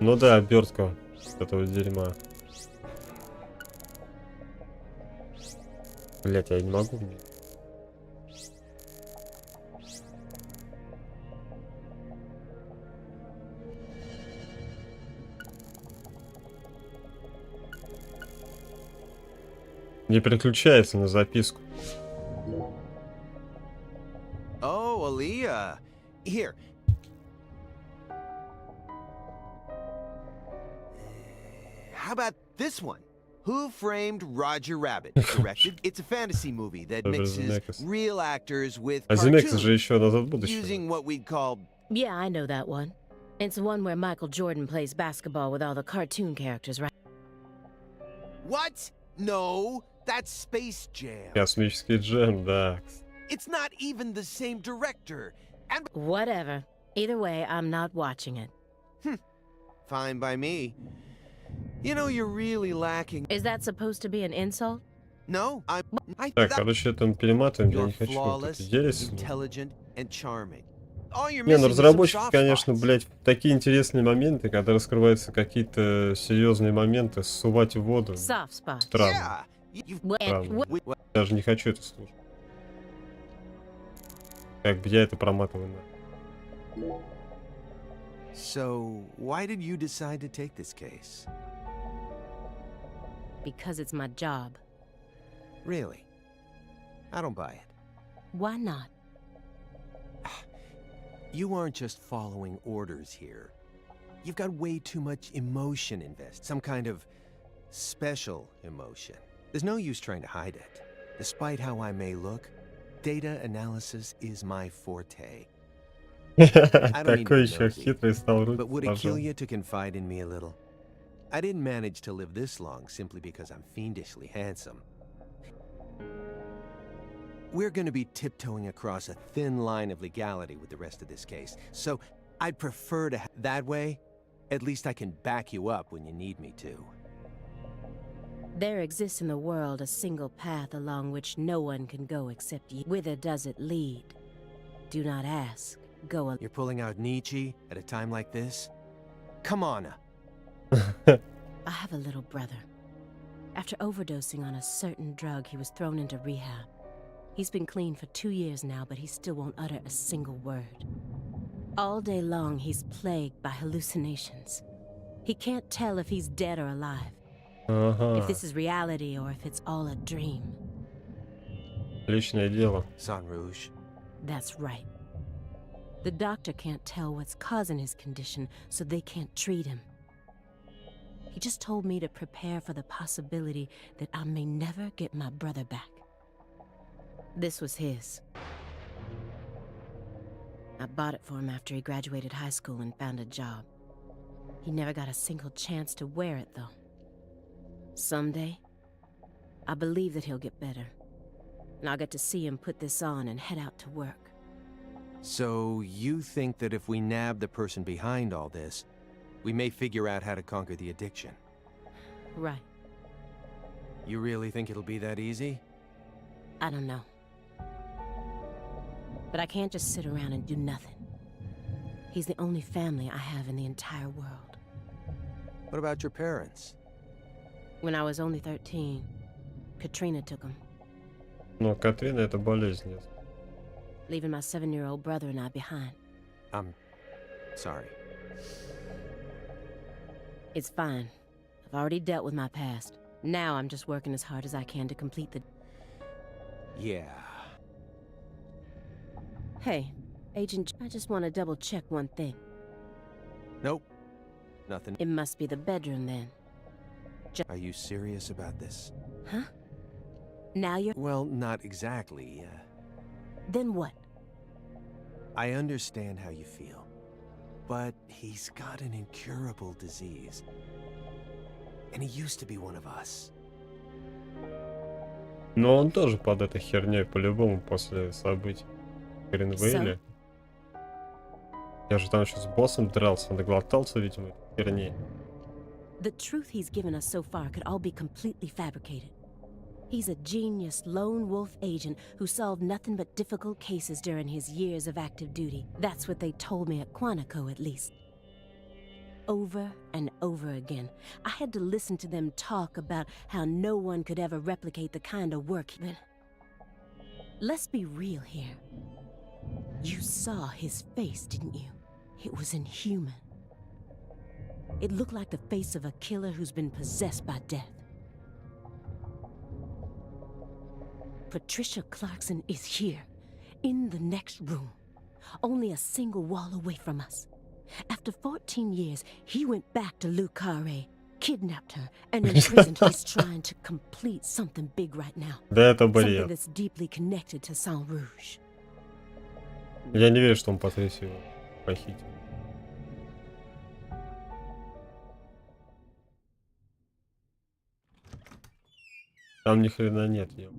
Ну да, обертка этого дерьма. Блять, я не могу. Не переключается на записку. Oh, Aaliyah. Here. How about this one? Who Framed Roger Rabbit? Directed. It's a fantasy movie that mixes real actors with Земекис же еще назад в будущее. using what we'd call... Yeah, I know that one. It's the one where Michael Jordan plays basketball with all the cartoon characters, right? What? No, that's Space Jam. Космический джем, да. It's not even the same director. And Whatever. Either way, I'm not watching it. fine by me. You know, you're really lacking. Is that supposed to be an insult? No, I Так, короче, это мы перематываем, я You're не хочу вот flawless, эти ересь. intelligent, and charming. All you're Не, ну missing is some разработчики, soft конечно, spots. блядь, такие интересные моменты, когда раскрываются какие-то серьезные моменты, ссувать в воду. Soft spot. Странно. Yeah, you've Странно. Well, Даже не хочу это слушать. Как бы я это проматываю. So, why did you decide to take this case? Because it's my job. Really? I don't buy it. Why not? You aren't just following orders here. You've got way too much emotion invested. Some kind of special emotion. There's no use trying to hide it. Despite how I may look, data analysis is my forte. Такой еще хитрый стал But would it kill русский. you to confide in me a little? I didn't manage to live this long simply because I'm fiendishly handsome. We're going to be tiptoeing across a thin line of legality with the rest of this case, so I'd prefer to that way. At least I can back you up when you need me to. There exists in the world a single path along which no one can go except you. Whither does it lead? Do not ask. Go alone. You're pulling out Nietzsche at a time like this? Come on. I have a little brother. After overdosing on a certain drug, he was thrown into rehab. He's been clean for 2 years now, but he still won't utter a single word. All day long, he's plagued by hallucinations. He can't tell if he's dead or alive. If this is reality or if it's all a dream. Личное дело. Sang Rouge. That's right. The doctor can't tell what's causing his condition, so they can't treat him. He just told me to prepare for the possibility that I may never get my brother back. This was his. I bought it for him after he graduated high school and found a job. He never got a single chance to wear it, though. Someday, I believe that he'll get better. And I'll get to see him put this on and head out to work. So you think that if we nab the person behind all this, we may figure out how to conquer the addiction? Right. You really think it'll be that easy? I don't know. But I can't just sit around and do nothing. He's the only family I have in the entire world. What about your parents? When I was only 13, Katrina took him, Но Катрина это болезнь. Нет. leaving my 7-year-old brother and I behind. I'm sorry. It's fine. I've already dealt with my past. Now I'm just working as hard as I can to complete the... Yeah. Hey, Agent, I just want to double check one thing. Nope. Nothing. It must be the bedroom then. Are you serious about this? Huh? Now you're... Well, not exactly. Then what? I understand how you feel. But he's got an incurable disease. And he used to be one of us. Но он тоже под этой херней по-любому после событий в Гринвейле. Я же там еще с боссом дрался, наглотался, видимо, этой херни. The truth he's given us so far could all be completely fabricated. He's a genius lone wolf agent who solved nothing but difficult cases during his years of active duty. That's what they told me at Quantico, at least. Over and over again, I had to listen to them talk about how no one could ever replicate the kind of work he did. Let's be real here. You saw his face, didn't you? It was inhuman. It looked like the face of a killer who's been possessed by death. Patricia Clarkson is here, in the next room, only a single wall away from us. After 14 years, he went back to Le Carré, kidnapped her, and imprisoned. He's trying to complete something big right now. Да это Something бред. that's deeply connected to Sang Rouge. Я не верю, что он Патрисию похитил. Там ни хрена нет, ё.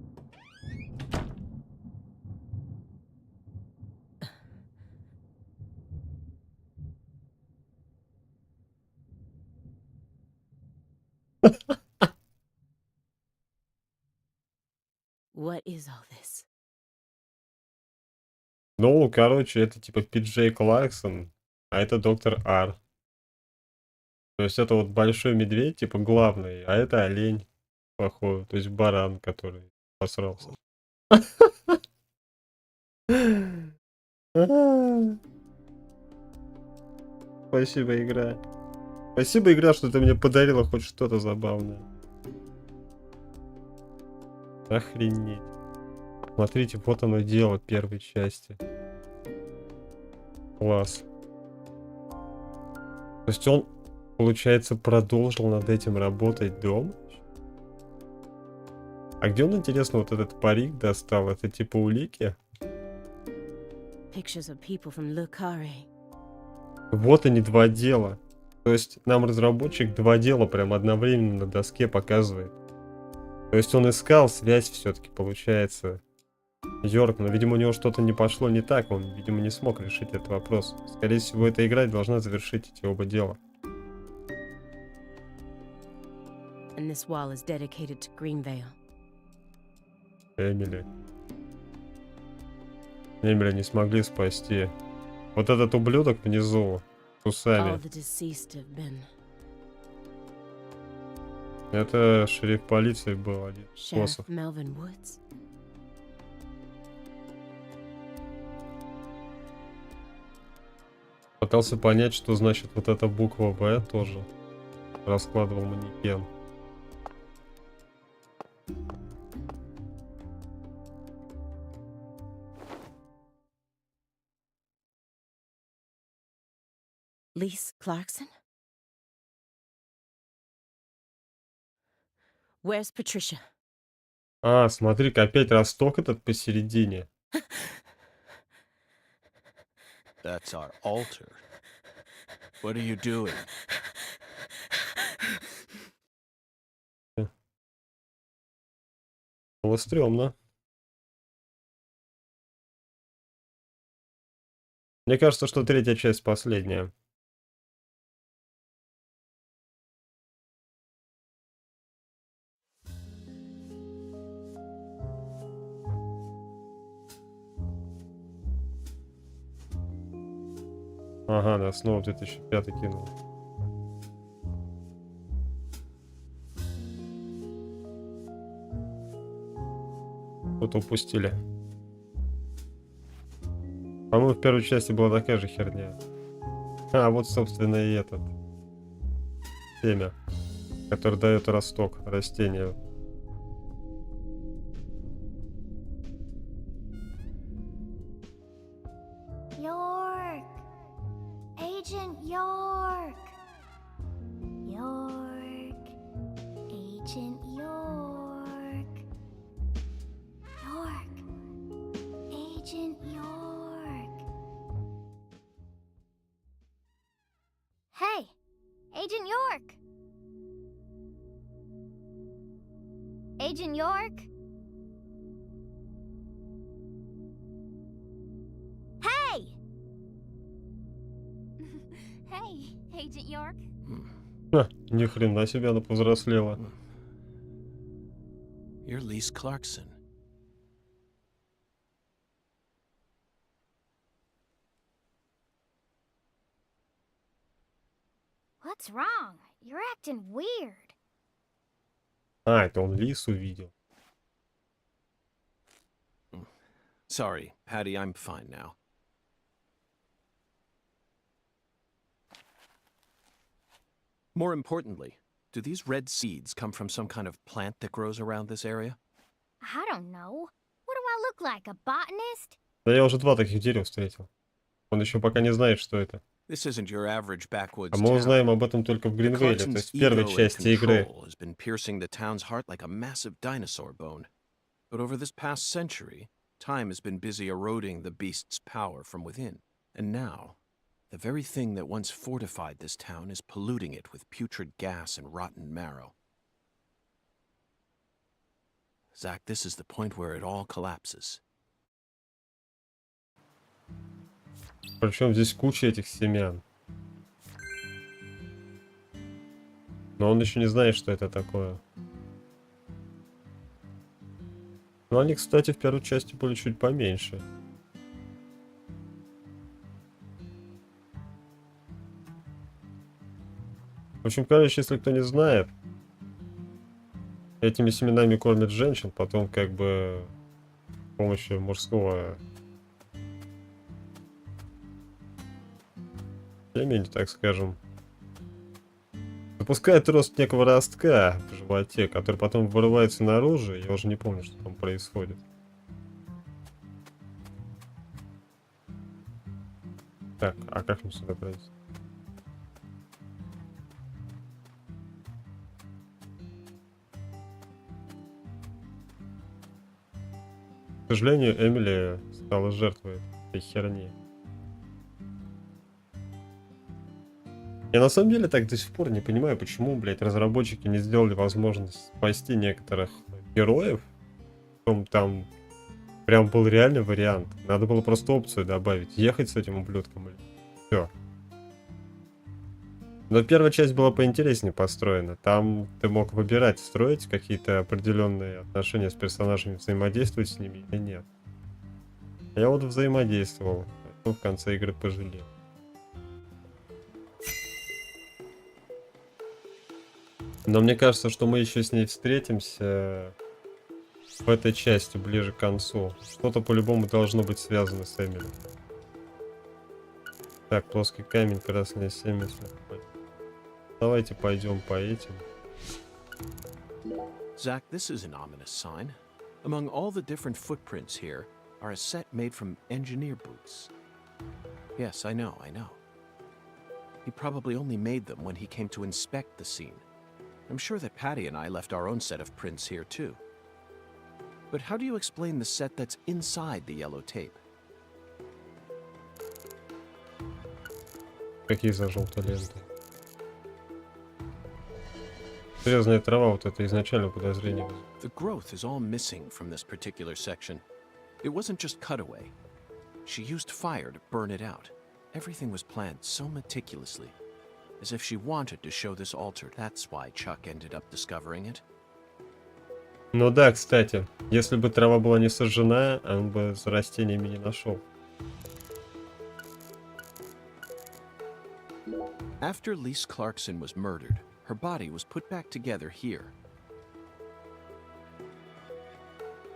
What is all this? Ну, короче, это типа Пиджей Кларксон, а это доктор Ар. То есть это вот большой медведь, типа главный, а это олень плохой, то есть баран, который посрался. Спасибо, игра. Спасибо, игра, что ты мне подарила хоть что-то забавное. Охренеть. Смотрите, вот оно дело первой части. Класс. То есть он, получается, продолжил над этим работать дома? А где он, интересно, вот этот парик достал? Это типа улики? Pictures of people from Le Carré. Вот они, два дела. То есть нам разработчик два дела прям одновременно на доске показывает. То есть он искал связь все-таки, получается, Йорк, но, видимо, у него что-то не пошло не так, он, видимо, не смог решить этот вопрос. Скорее всего, эта игра должна завершить эти оба дела. And this wall is dedicated to Greenvale. Эмили не смогли спасти. Вот этот ублюдок внизу, с All усами. the deceased have been. Это шериф полиции был один. Sheriff Способ. Melvin Woods. Пытался понять, что значит вот эта буква «В» тоже. Раскладывал манекен. Lise Clarkson? Where's Patricia? А, смотри-ка, опять росток этот посередине. That's our altar. What are you doing? Было стрёмно. Мне кажется, что третья часть последняя. Ага, да, снова 2005 кинул. Что-то упустили. По-моему, в первой части была такая же херня. А, вот, собственно, и этот. Семя, который дает росток растению. York! Agent York! York! Agent York! York! Agent York! Hey! Agent York! Agent York? Hey! Hey, Agent York. Ха, ни хрена себе она повзрослела. You're Lise Clarkson. What's wrong? You're acting weird. А, это он лис увидел. Sorry, Patty, I'm fine now. More importantly, do these red seeds come from some kind of plant that grows around this area? I don't know. What do I look like, a botanist? Да я уже 2 таких дерева встретил. Он еще пока не знает, что это. This isn't your average backwoods А мы town. узнаем об этом только в Гринвейле, то Clarkson's есть в первой ego and части игры. control has been piercing the town's heart like a massive dinosaur bone. But over this past century, time has been busy eroding the beast's power from within. And now, the very thing that once fortified this town is polluting it with putrid gas and rotten marrow. Zach, this is the point where it all collapses. Причем здесь куча этих семян. Но он еще не знает, что это такое. Но они, кстати, в первой части были чуть поменьше. В общем, короче, если кто не знает, этими семенами кормят женщин, потом как бы с помощью мужского семени, так скажем, запускает рост некого ростка в животе, который потом вырывается наружу. Я уже не помню, что там происходит. Так, а как мне сюда пройти? К сожалению, Эмили стала жертвой этой херни. Я на самом деле так до сих пор не понимаю, почему, блядь, разработчики не сделали возможность спасти некоторых героев. Потом там прям был реальный вариант. Надо было просто опцию добавить. Ехать с этим ублюдком или... Все. Но первая часть была поинтереснее построена. Там ты мог выбирать, строить какие-то определенные отношения с персонажами, взаимодействовать с ними или нет. Я вот взаимодействовал. Поэтому в конце игры пожалел. Но мне кажется, что мы еще с ней встретимся в этой части ближе к концу. Что-то по-любому должно быть связано с Эмили. Так, плоский камень, красное семя. Давайте пойдем по этим. Zach, this is an ominous sign. Among all the different footprints here are a set made from engineer boots. Yes, I know. He probably only made them when he came to inspect the scene. I'm sure that Patty and I left our own set of prints here too. But how do you explain the set that's inside the yellow tape? Какие за желтые ленты? Срезанная трава, вот это изначально подозрение. The growth is all missing from this particular section. It wasn't just cut away. She used fire to burn it out. Everything was planned so meticulously, as if she wanted to show this altar. That's why Chuck ended up discovering it. Ну да, кстати, если бы трава была не сожжена, он бы за растениями не нашел. After Lise Clarkson was murdered, her body was put back together here.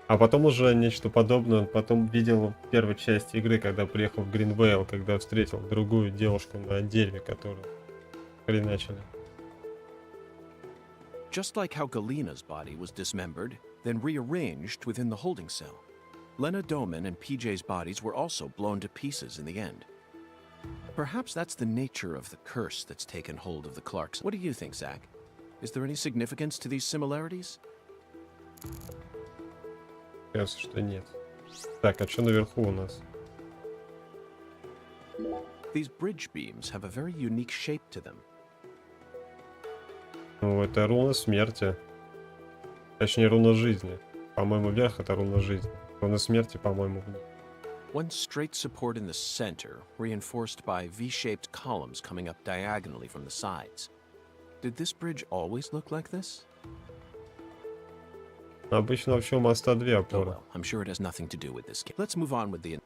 А потом уже нечто подобное он потом видел в первой части игры, когда приехал в Гринвейл, когда встретил другую девушку на дереве, которую хреначили. Just like how Galena's body was dismembered, then rearranged within the holding cell. Lena Doman and PJ's bodies were also blown to pieces in the end. Perhaps that's the nature of the curse that's taken hold of the Clarks. What do you think, Zach? Is there any significance to these similarities? Кажется, что нет. Так, а что наверху у нас? These bridge beams have a very unique shape to them. Ну, это руна смерти. Точнее, руна жизни. По-моему, вверх это руна жизни. Руна смерти, по-моему, вниз. One straight support in the center, reinforced by V-shaped columns coming up diagonally from the sides. Did this bridge always look like this? Обычно вообще у моста две Oh опоры. well, I'm sure it has nothing to do with this game. Let's move on with the...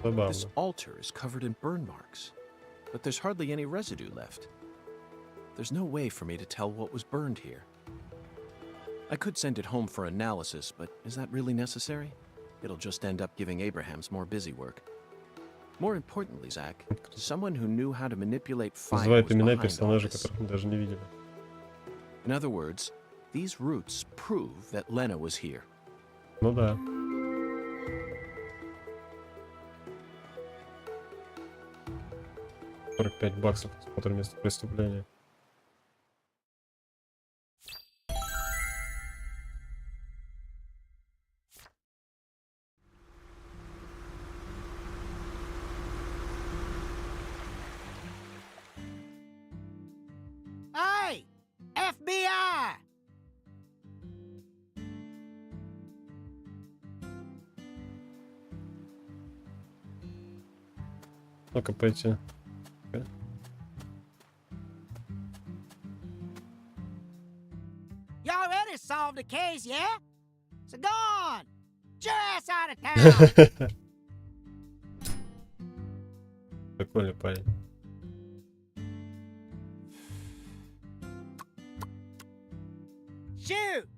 Забавно. This altar is covered in burn marks, but there's hardly any residue left. There's no way for me to tell what was burned here. I could send it home for analysis, but is that really necessary? It'll just end up giving Abrahams more busy work. More importantly, Zach, someone who knew how to manipulate fire Называют was имена behind all персонажей, this. которых мы даже не видели. In other words, these roots prove that Lena was here. Ну да. $45, смотрим место преступления. Hey! FBI! Ну-ка, пойти. You already solved the case, yeah? So go on! Get your ass out of town! Прикольный парень. Shoot!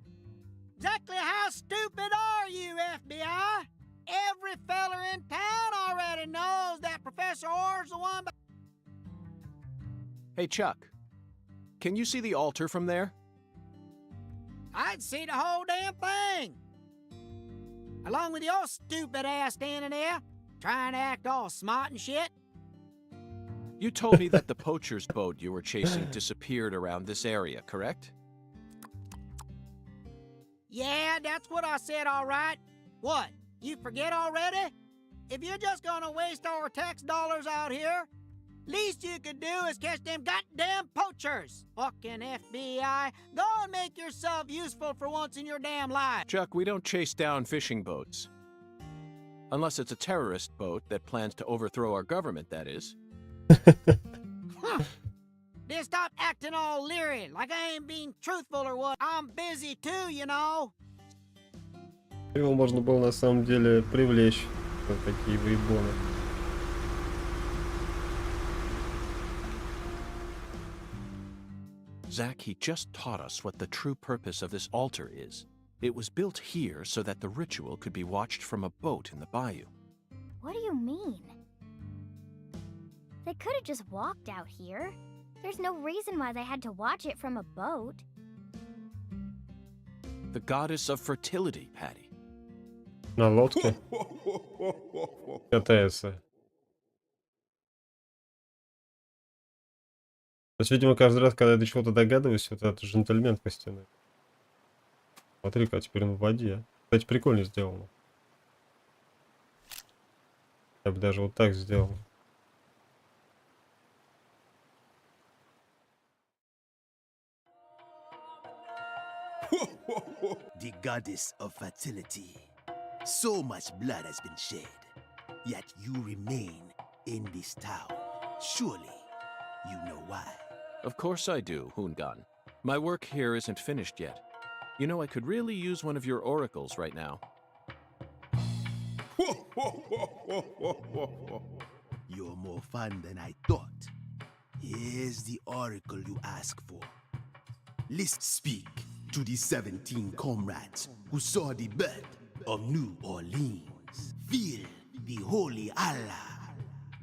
Exactly how stupid are you, FBI? Every feller in town already knows that Professor Orr's the one. Hey, Chuck. Can you see the altar from there? I'd see the whole damn thing. Along with your stupid ass standing there, trying to act all smart and shit. You told me that the poacher's boat you were chasing disappeared around this area, correct? Yeah, that's what I said, all right. What, you forget already? If you're just gonna waste our tax dollars out here, least you could do is catch them goddamn poachers. Fucking FBI, go and make yourself useful for once in your damn life. Chuck, we don't chase down fishing boats. Unless it's a terrorist boat that plans to overthrow our government, that is. Huh. Then stop acting all leery, like I ain't being truthful or what. I'm busy too, you know. Его можно было на самом деле привлечь. Вот такие выебоны. Zach, he just taught us what the true purpose of this altar is. It was built here so that the ritual could be watched from a boat in the bayou. What do you mean? They could have just walked out here. There's no reason why they had to watch it from a boat. The goddess of fertility, Patty. На лодке катается. То есть, видимо, каждый раз, когда я до чего-то догадываюсь, вот этот джентльмен костяной. Смотри-ка, теперь он в воде. Кстати, прикольно сделано. Я бы даже вот так сделал. The goddess of fertility. So much blood has been shed, yet you remain in this town. Surely, you know why. Of course I do, Hungan. My work here isn't finished yet. You know, I could really use one of your oracles right now. You're more fun than I thought. Here's the oracle you ask for. List speak to the 17 comrades who saw the birth of New Orleans. Feel the holy Allah.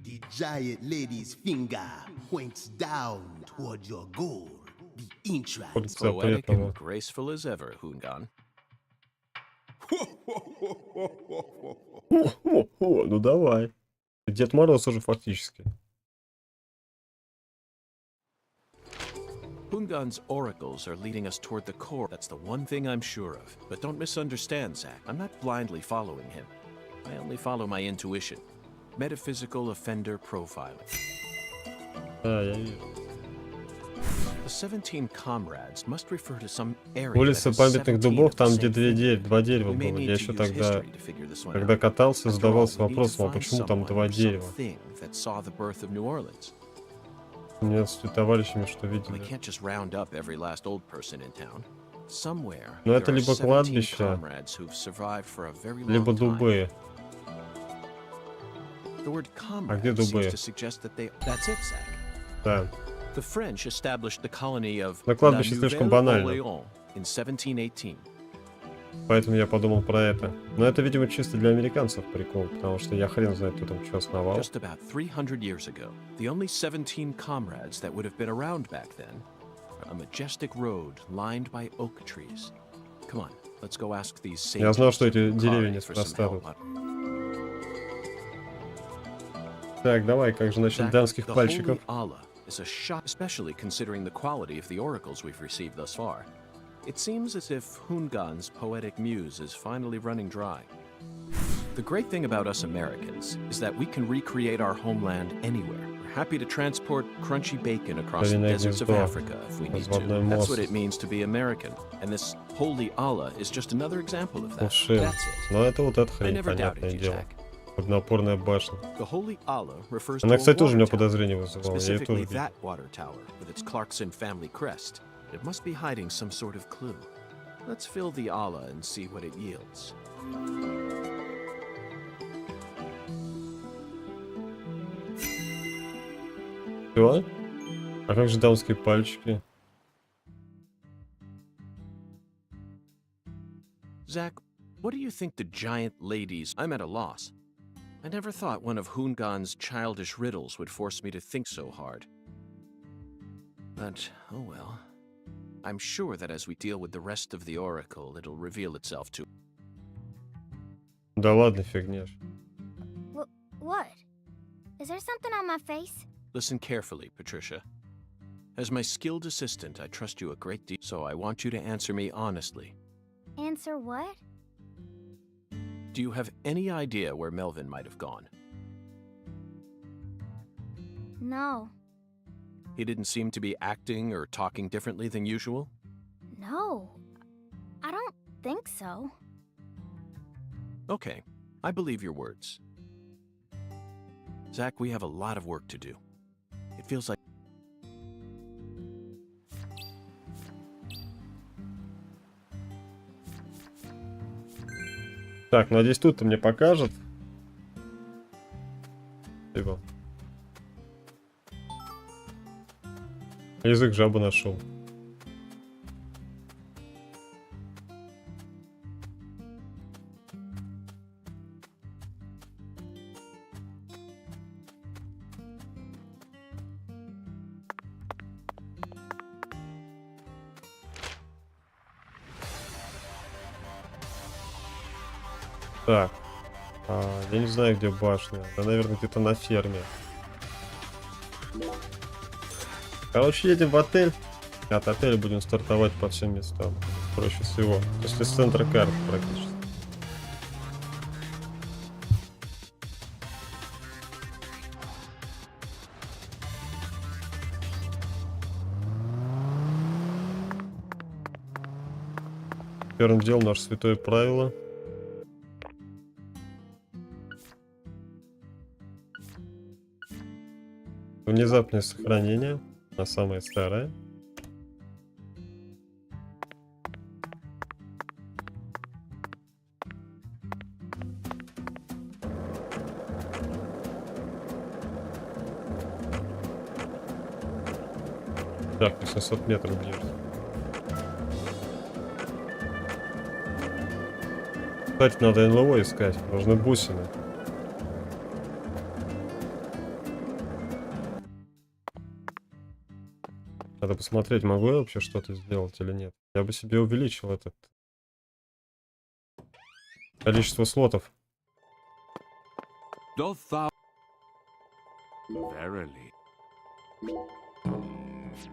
The giant lady's finger points down toward your goal, the entrance. Poetic and graceful as ever, Hungan. Ну давай. Дед Мороз уже фактически. Hungan's oracles are leading us toward the core. That's the one thing I'm sure of. But don't misunderstand, Zach. I'm not blindly following him. I only follow my intuition. Metaphysical offender profiling. Я вижу. The 17 comrades must refer to some area. Улица памятных дубов, там где два дерева было. Я еще тогда, когда катался, задавался вопросом, а почему там два дерева? У меня с товарищами что видели. Но это либо кладбище, либо дубы. А где дубы? Да. The French established the colony of На кладбище слишком банально. In 1718. Поэтому я подумал про это. Но это, видимо, чисто для американцев прикол, потому что я хрен знает, кто там что основал. Just about 300 years ago, the only 17 comrades that would have been around back then, a majestic road lined by oak trees. Come on, let's go ask these sages. Я знал, что эти деревья неспроста тут. Так, давай, как же насчет дамских пальчиков? Is a shock, especially considering the quality of the oracles we've received thus far. It seems as if Hungan's poetic muse is finally running dry. The great thing about us Americans is that we can recreate our homeland anywhere. We're happy to transport crunchy bacon across the deserts of Africa if we need to. That's what it means to be American. And this holy Allah is just another example of that. That's it. Но это вот эта хрень, понятное дело. Напорная башня. Она, кстати, тоже у меня подозрение вызывала. Я ее тоже видел. It must be hiding some sort of clue. Let's fill the Allah and see what it yields. Все? А как же дамские пальчики? Zach, what do you think the giant ladies... I'm at a loss. I never thought one of Hungan's childish riddles would force me to think so hard. But, oh well. I'm sure that as we deal with the rest of the oracle, it'll reveal itself to... Да ладно, фигня. What? Is there something on my face? Listen carefully, Patricia. As my skilled assistant, I trust you a great deal, so I want you to answer me honestly. Answer what? Do you have any idea where Melvin might have gone? No. He didn't seem to be acting or talking differently than usual? No. I don't think so. Okay, I believe your words. Zach, we have a lot of work to do. It feels like... Так, надеюсь, тут-то мне покажет. Спасибо. Язык жабы нашел. Так. Я не знаю, где башня. Да, наверное, где-то на ферме. Короче, едем в отель. От отеля будем стартовать по всем местам. Проще всего. То есть из центра карты практически. Первым делом наше святое правило. Внезапное сохранение. На самое старое. Так, 800 метров ближе. Кстати, надо НЛО искать. Нужны бусины. Надо посмотреть, могу я вообще что-то сделать или нет. Я бы себе увеличил этот количество слотов.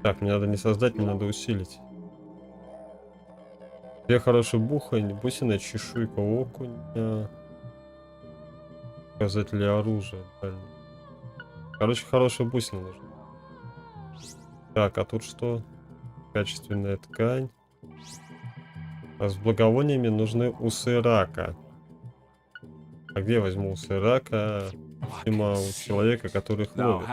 Так, мне надо не создать, мне надо усилить. Две хорошие бусины, чешуйка окуня. Показатели оружия. Короче, хорошая бусина нужна. Так, а тут что? Качественная ткань. А с благовониями нужны усы рака. А где я возьму усы рака? Видимо, у человека, который их ловит.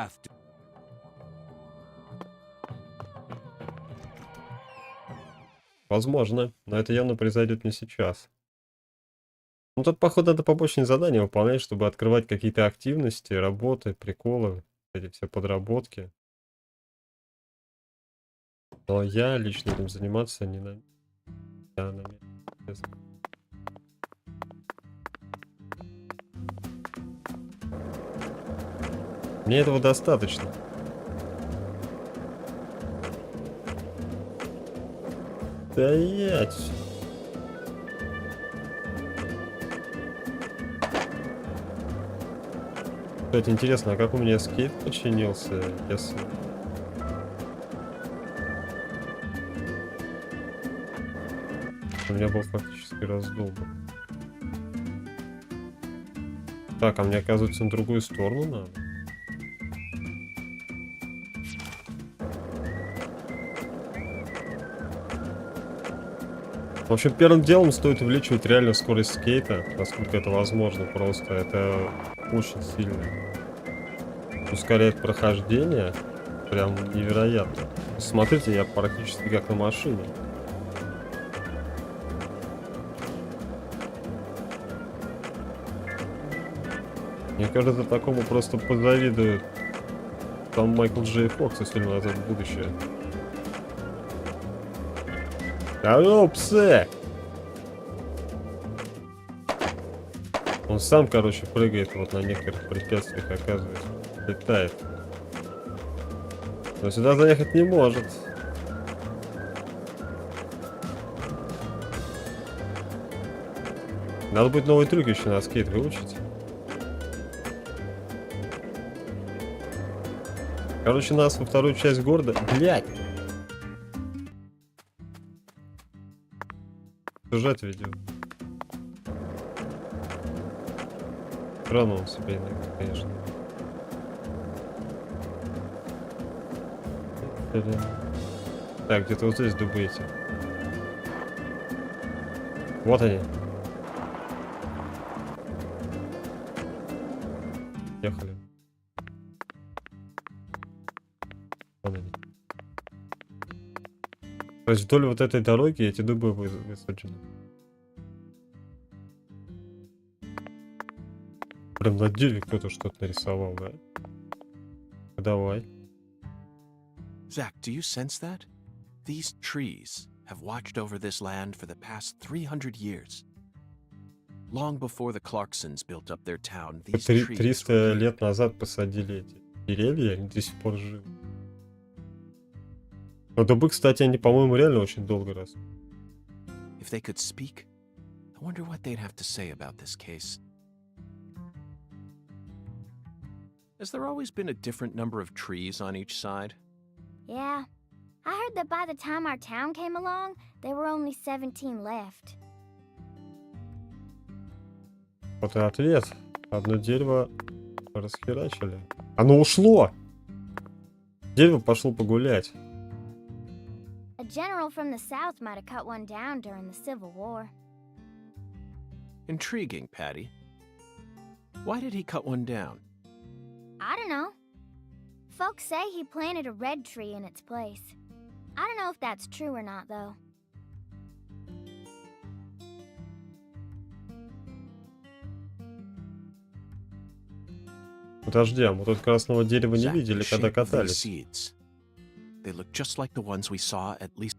Возможно, но это явно произойдет не сейчас. Ну тут, походу, надо побочные задания выполнять, чтобы открывать какие-то активности, работы, приколы, эти все подработки. Но я лично этим заниматься не намерен. Мне этого достаточно. Стоять! Кстати, интересно, а как у меня скейт починился, если... У меня был фактически раздолбан. Так, а мне, оказывается, на другую сторону надо. В общем, первым делом стоит увеличивать реально скорость скейта, насколько это возможно. Просто это очень сильно ускоряет прохождение. Прям невероятно. Смотрите, я практически как на машине. Мне кажется, такому просто позавидует там Майкл Джей Фокс из фильма «Назад в будущее». Алло, псы! Он сам, короче, прыгает вот на некоторых препятствиях, оказывается. Летает. Но сюда заехать не может. Надо будет новый трюк еще на скейт выучить. Короче, нас во вторую часть города... Блядь! Сюжет ведет. Рано он себя иногда, конечно. Так, где-то вот здесь дубайте. Вот они. Ехали. Вон они. То есть вдоль вот этой дороги эти дубы высажены. Прям на дереве кто-то что-то нарисовал, да? Давай. Zach, do you sense that? These trees have watched over this land for the past 300 years. Long before the Clarksons built up their town, these trees 300 лет назад посадили эти деревья, они до сих пор живы. Но дубы, кстати, они, по-моему, реально очень долго растут. If they could speak, I wonder what they'd have to say about this case. Has there always been a different number of trees on each side? Yeah. I heard that by the time our town came along, there were only 17 left. Вот и ответ. Одно дерево расхерачили. Оно ушло! Дерево пошло погулять. A general from the south might have cut one down during the Civil War. Intriguing, Patty. Why did he cut one down? I don't know. Folks say he planted a red tree in its place. I don't know if that's true or not, though. Подожди, а мы тут красного дерева не Zach, видели, the когда shape of these катались. seeds. They look just like the ones we saw at least.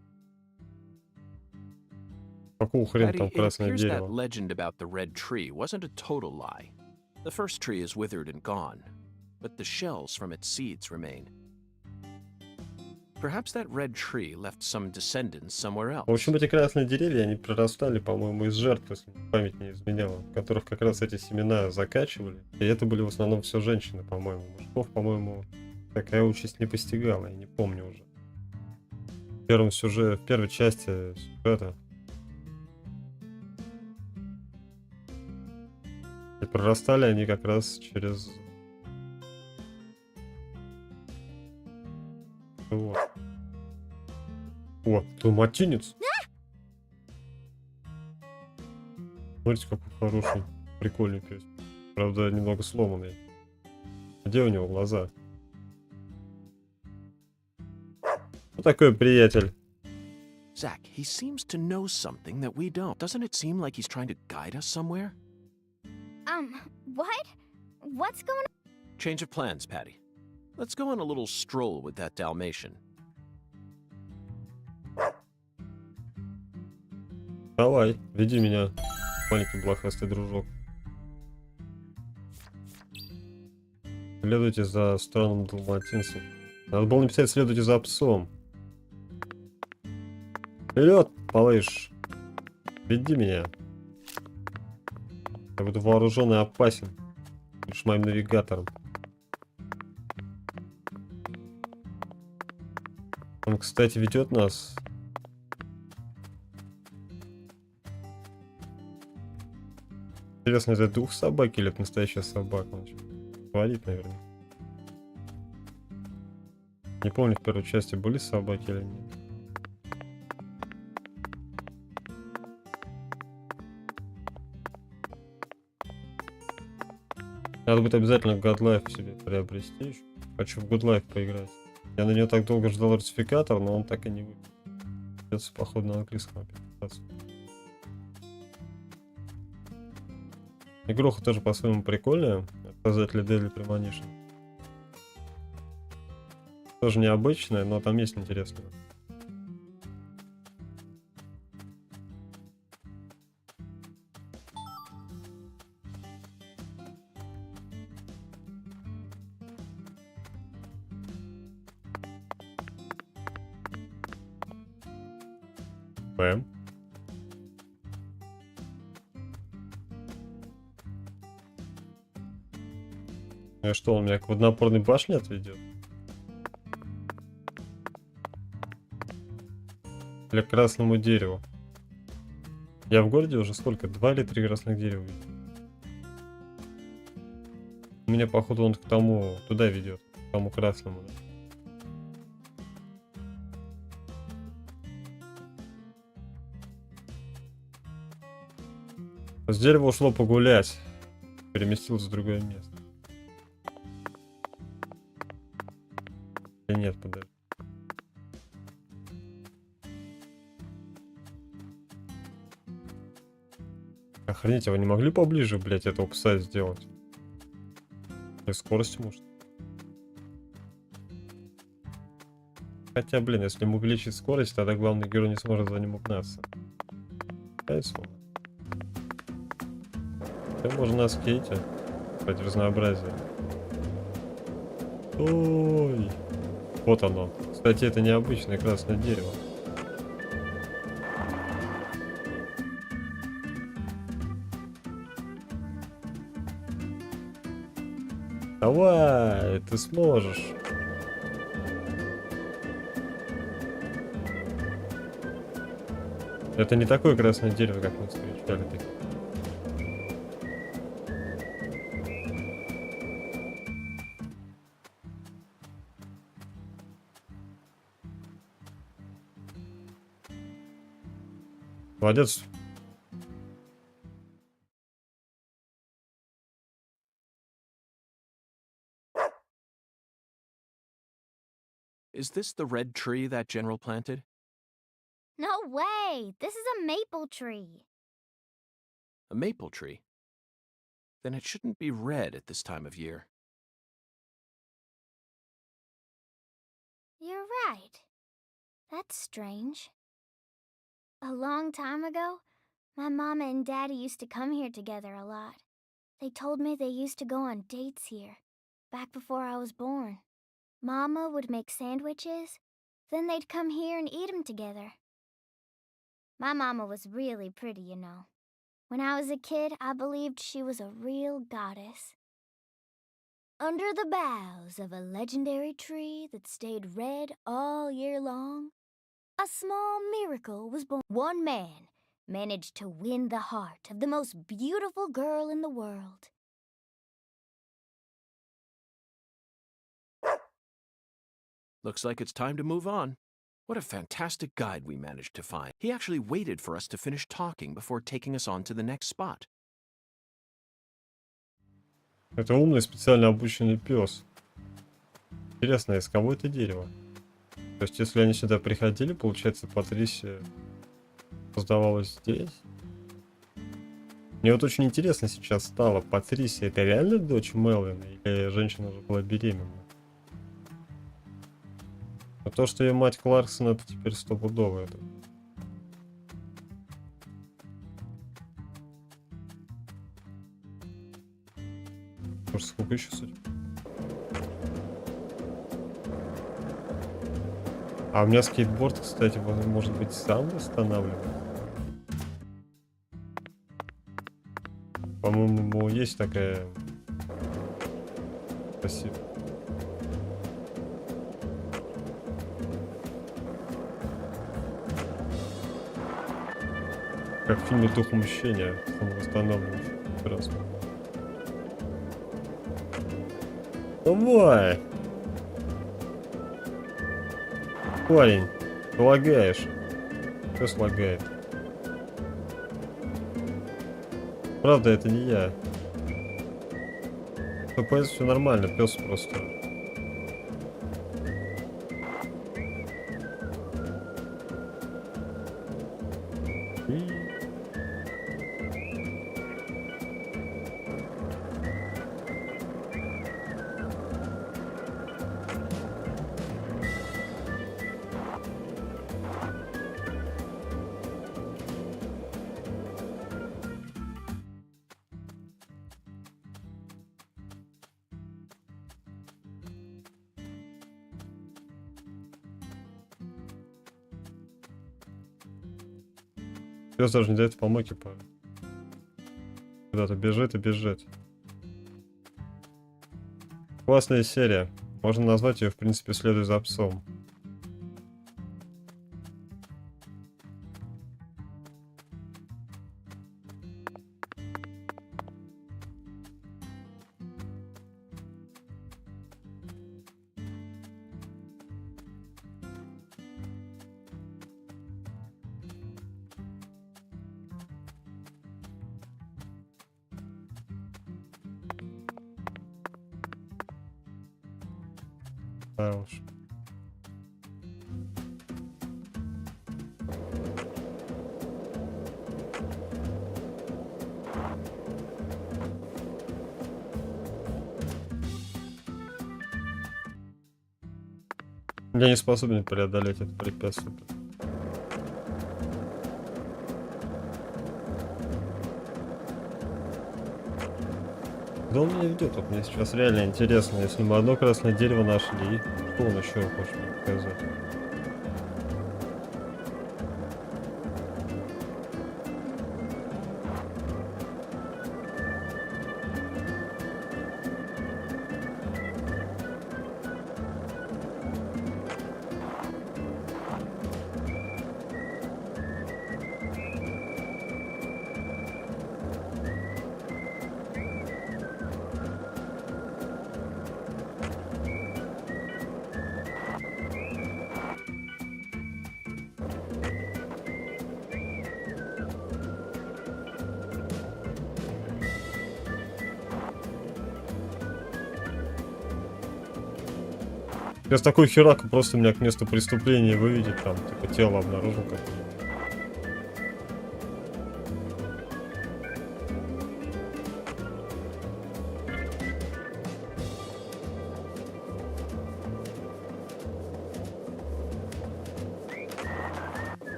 Какого хрена Patty, там it красное appears that дерево? legend about the red tree wasn't a total lie. The first tree is withered and gone, but the shells from its seeds remain. Perhaps that red tree left some descendants somewhere else. В общем, эти красные деревья, они прорастали, по-моему, из жертв, если память не изменяла, в которых как раз эти семена закачивали. И это были в основном все женщины, по-моему. Мужиков, по-моему, такая участь не постигала, я не помню уже. В первой части сюжета. И прорастали они как раз через... Вот. О, далматинец. Смотрите, какой хороший, прикольный пес. Правда, немного сломанный. Где у него глаза? Вот такой приятель. Zach, he seems to know something that we don't. Doesn't it seem like he's trying to guide us somewhere? What? What's going on? Change of plans, Patty. Let's go on a little stroll with that Dalmatian. Давай, веди меня, маленький блохастый дружок. Следуйте за странным далматинцем. Надо было написать «следуйте за псом». Вперед, малыш! Веди меня. Я буду вооружен и опасен. Будешь моим навигатором. Он, кстати, ведет нас. Интересно, это дух собаки или это настоящая собака? Он творит, наверное. Не помню, в первой части были собаки или нет. Надо будет обязательно God Life себе приобрести еще. Хочу в Good Life поиграть. Я на нее так долго ждал ратификатор, но он так и не выпал. Придется, походу, на английском опять пытаться. Игруха тоже по-своему прикольная. Создатели Deadly Premonition. Тоже необычная, но там есть интересное. Бэм. И что, он меня к водонапорной башне отведет? Или к красному дереву? Я в городе уже сколько? 2 или 3 красных дерева видел. Меня, походу, он к тому, туда ведет, к тому красному. Да? С дерева ушло погулять. Переместилось в другое место. Или нет, подожди. Охренеть, а вы не могли поближе, блять, этого пса сделать? И скорость, может? Хотя, блин, если ему увеличить скорость, тогда главный герой не сможет за ним угнаться. Можно на скейте. Ради разнообразия. Ой. Вот оно. Кстати, это необычное красное дерево. Давай, ты сможешь. Это не такое красное дерево, как мы встречали. Молодец. Is this the red tree that General planted? No way! This is a maple tree. A maple tree? Then it shouldn't be red at this time of year. You're right. That's strange. A long time ago, my mama and daddy used to come here together a lot. They told me they used to go on dates here, back before I was born. Mama would make sandwiches, then they'd come here and eat them together. My mama was really pretty, you know. When I was a kid, I believed she was a real goddess. Under the boughs of a legendary tree that stayed red all year long, a small miracle was born. One man managed to win the heart of the most beautiful girl in the world. Looks like it's time to move on. What a fantastic guide we managed to find. He actually waited for us to finish talking before taking us on to the next spot. Это умный, специально обученный пес. Интересно, из кого это дерево? То есть, если они сюда приходили, получается, Патрисия создавалась здесь? Мне вот очень интересно сейчас стало, Патрисия это реально дочь Мелвина или женщина уже была беременна? А то, что ее мать Кларксон, это теперь стопудово. Это. Может, сколько еще судеб? А у меня скейтборд, кстати, может быть, сам восстанавливает. По-моему, есть такая... Спасибо. Как в фильме «Дух мщения», самовосстанавливающий. Прекрасно. Давай! Парень, ты лагаешь. Пес лагает. Правда, это не я. ППС все нормально, пес просто. Пес даже не дает в помойке куда-то бежит и бежит. Классная серия. Можно назвать ее, в принципе, «Следуй за псом». Да уж. Я не способен преодолеть это препятствие. Куда он меня ведет? Вот мне сейчас реально интересно, если мы одно красное дерево нашли, что он еще хочет мне показать? Сейчас такой херак просто меня к месту преступления выведет, там, типа, тело обнаружил как.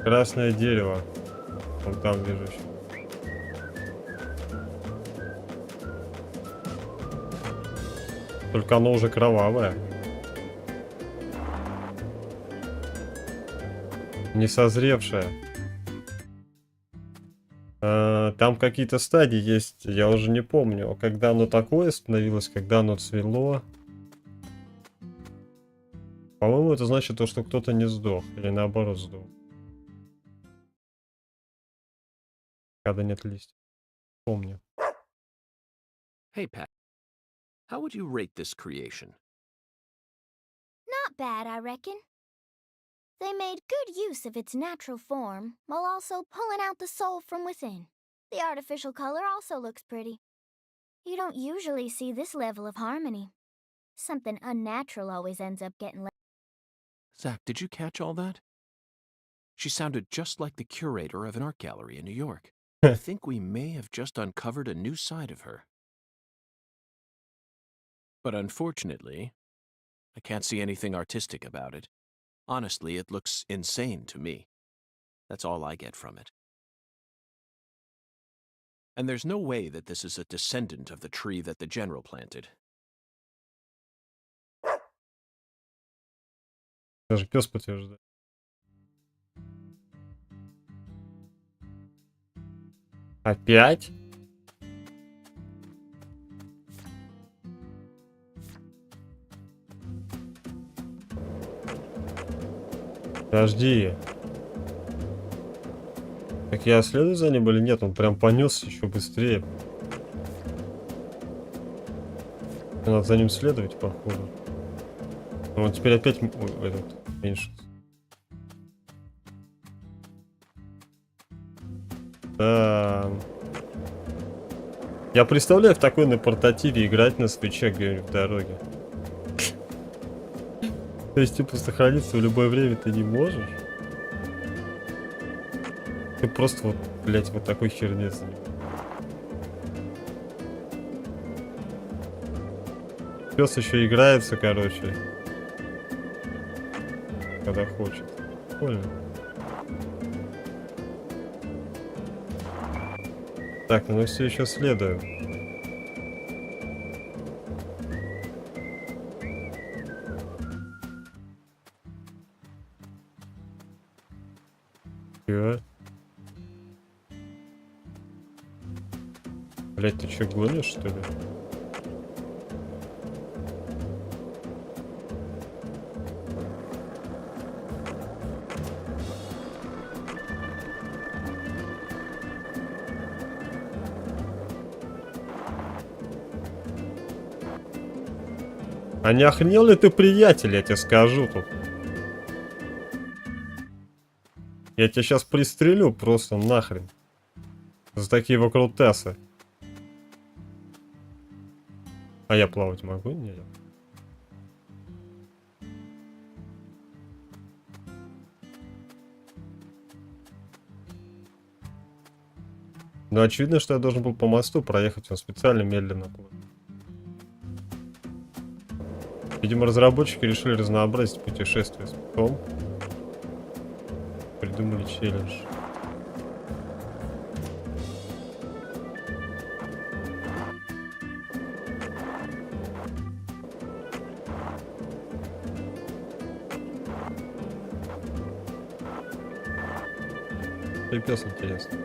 Красное дерево. Вон там лежащее. Только оно уже кровавое. Не созревшее. Там какие-то стадии есть, я уже не помню. Когда оно такое становилось, когда оно цвело. По-моему, это значит то, что кто-то не сдох. Или наоборот сдох. Когда нет листьев. Помню. Hey, Pat. How would you rate this creation? Not bad, I reckon. They made good use of its natural form, while also pulling out the soul from within. The artificial color also looks pretty. You don't usually see this level of harmony. Something unnatural always ends up getting left. Zach, did you catch all that? She sounded just like the curator of an art gallery in New York. I think we may have just uncovered a new side of her. But unfortunately, I can't see anything artistic about it. Honestly, it looks insane to me. That's all I get from it. And there's no way that this is a descendant of the tree that the general planted. Даже пес подтверждает. Опять? Подожди. Так я следую за ним или нет? Он прям понесся еще быстрее. Надо за ним следовать, походу. Он теперь опять этот меньше. Да. Я представляю в такой на портативе играть на свитче где-нибудь в дороге. То есть, типа, сохраниться в любое время ты не можешь. Ты просто вот, блять, вот такой херней занимаешься. Пес еще играется, короче. Когда хочет. Прикольно. Так, ну мы все еще следуем. Чё? Блять, ты что, гонишь, что ли? А не охренел ли ты, приятель, я тебе скажу тут. Я тебя сейчас пристрелю просто нахрен. За такие выкрутасы. А я плавать могу? Нет. Ну, очевидно, что я должен был по мосту проехать, он специально медленно плыл. Видимо, разработчики решили разнообразить путешествие с путем. Придумали челлендж. Пипец интересно.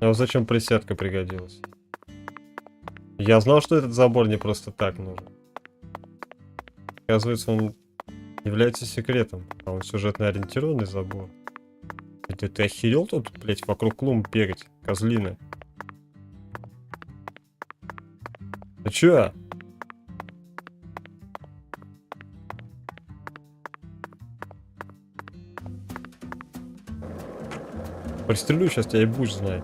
А вот зачем присядка пригодилась? Я знал, что этот забор не просто так нужен. Оказывается, он является секретом. А он сюжетно ориентированный забор. Это ты охерел тут, блядь, вокруг клумб бегать, козлина? Ты чё? Пристрелю сейчас тебя и будешь знать.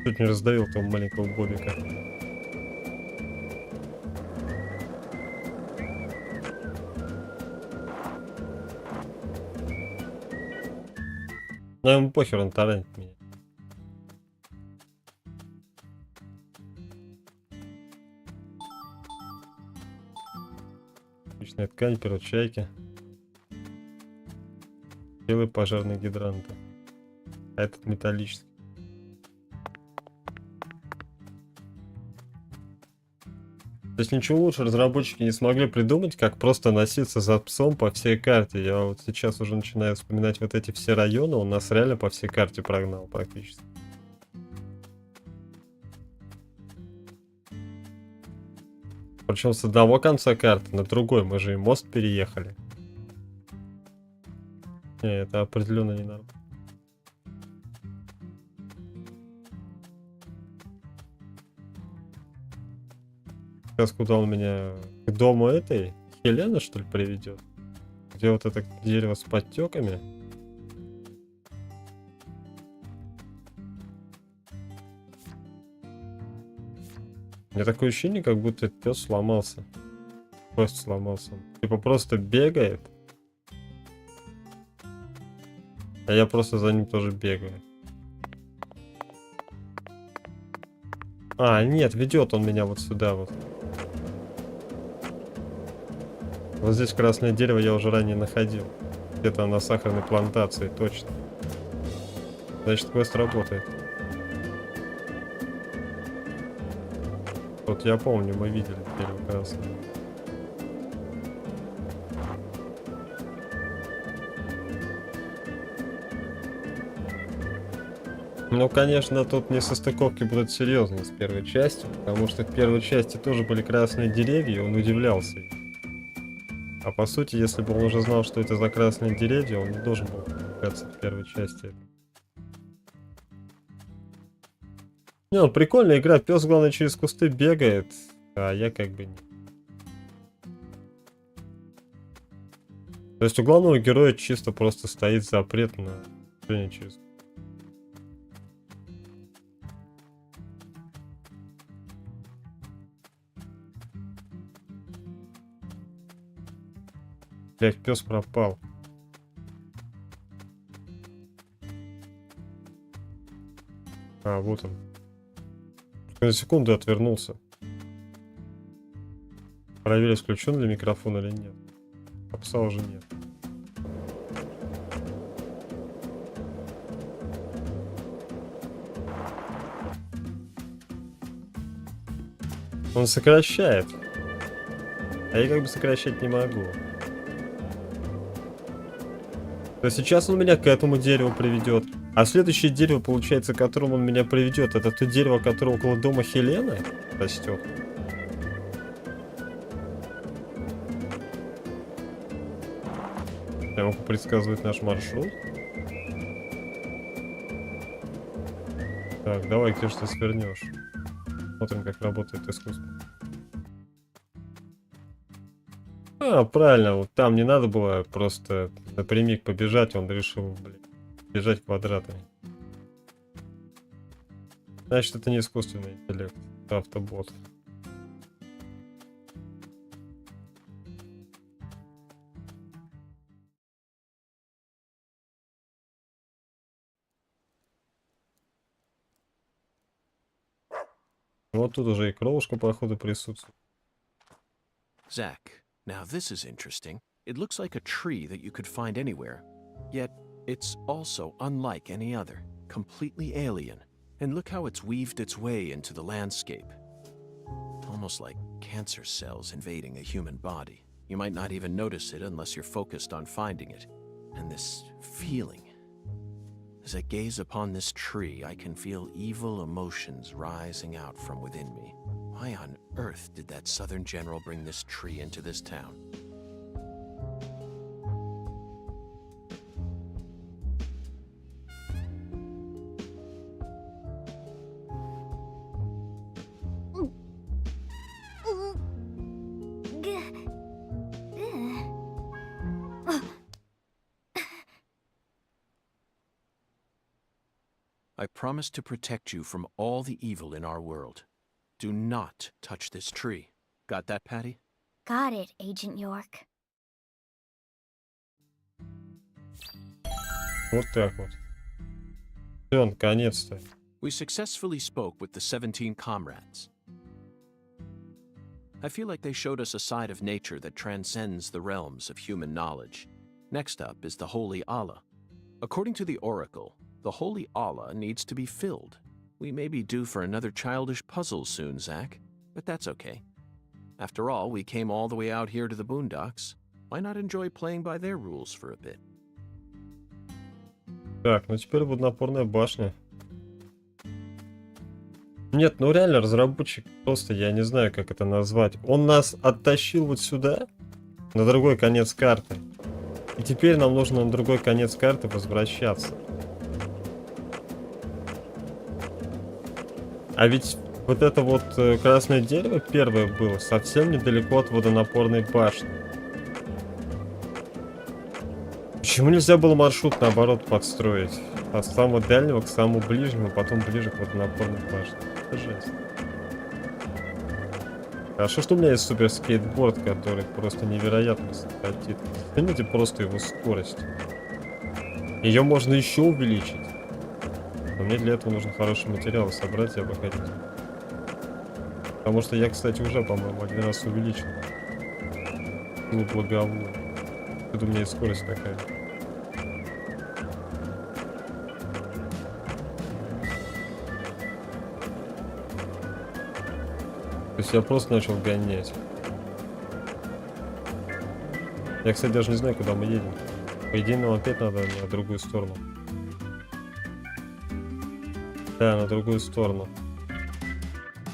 Чуть не раздавил того маленького бобика. Но ему похер, он таранит меня. Отличная ткань, перо чайки. Белые пожарные гидранты. А этот металлический. То есть ничего лучше разработчики не смогли придумать, как просто носиться за псом по всей карте. Я вот сейчас уже начинаю вспоминать вот эти все районы, он нас реально по всей карте прогнал практически. Причем с одного конца карты на другой, мы же и мост переехали. Не, это определенно не нормально. Сейчас куда он меня? К дому этой Хелены, что ли, приведет? Где вот это дерево с подтеками? У меня такое ощущение, как будто пес сломался. Просто сломался. Типа просто бегает. А я просто за ним тоже бегаю. А, нет, ведет он меня вот сюда вот. Вот здесь красное дерево я уже ранее находил. Где-то на сахарной плантации, точно. Значит, квест работает. Вот я помню, мы видели дерево красное. Ну, конечно, тут несостыковки будут серьезные с первой частью, потому что в первой части тоже были красные деревья, и он удивлялся. А по сути, если бы он уже знал, что это за красные деревья, он не должен был появляться в первой части. Не, ну прикольная игра, пес, главное, через кусты бегает, а я как бы не. То есть у главного героя чисто просто стоит запрет на движение через кусты. Блять, пес пропал. А, вот он. На секунду отвернулся. Проверить, включен ли микрофон или нет. А пса уже нет. Он сокращает. А я как бы сокращать не могу. То сейчас он меня к этому дереву приведет. А следующее дерево, получается, к которому он меня приведет, это то дерево, которое около дома Хелены растет. Я могу предсказывать наш маршрут. Так, давай, где же ты свернешь? Смотрим, как работает искусство. А, правильно, вот там не надо было просто напрямик побежать, он решил, блин, бежать квадратами. Значит, это не искусственный интеллект, это автобот. Вот тут уже и кровушка, походу, присутствует. Zach, now this is interesting. It looks like a tree that you could find anywhere. Yet, It's also unlike any other, completely alien. And look how it's weaved its way into the landscape. Almost like cancer cells invading a human body. You might not even notice it unless you're focused on finding it. And this feeling. As I gaze upon this tree, I can feel evil emotions rising out from within me. Why on earth did that Southern general bring this tree into this town? I promise to protect you from all the evil in our world. Do not touch this tree. Got that, Patty? Got it, Agent York. Вот так вот. Всё, наконец-то. We successfully spoke with the 17 comrades. I feel like they showed us a side of nature that transcends the realms of human knowledge. Next up is the Holy Allah. According to the Oracle, the Holy Allah needs to be filled. We may be due for another childish puzzle soon, Zach, but that's okay. After all, we came all the way out here to the boondocks. Why not enjoy playing by their rules for a bit? Так, ну теперь водонапорная башня. Нет, ну реально разработчик просто, я не знаю, как это назвать. Он нас оттащил вот сюда, на другой конец карты. И теперь нам нужно на другой конец карты возвращаться. А ведь вот это вот красное дерево первое было совсем недалеко от водонапорной башни. Почему нельзя было маршрут наоборот подстроить? От самого дальнего к самому ближнему, потом ближе к водонапорной башне. Это жесть. Хорошо, что у меня есть супер скейтборд, который просто невероятно скатит. Оцените просто его скорость. Ее можно еще увеличить. Но мне для этого нужно хороший материал собрать и обходить. Потому что я, кстати, уже, по-моему, один раз увеличил. Ну, благовую. Это у меня и скорость такая. То есть я просто начал гонять. Я, кстати, даже не знаю, куда мы едем. По идее, нам опять надо на другую сторону. Да, на другую сторону.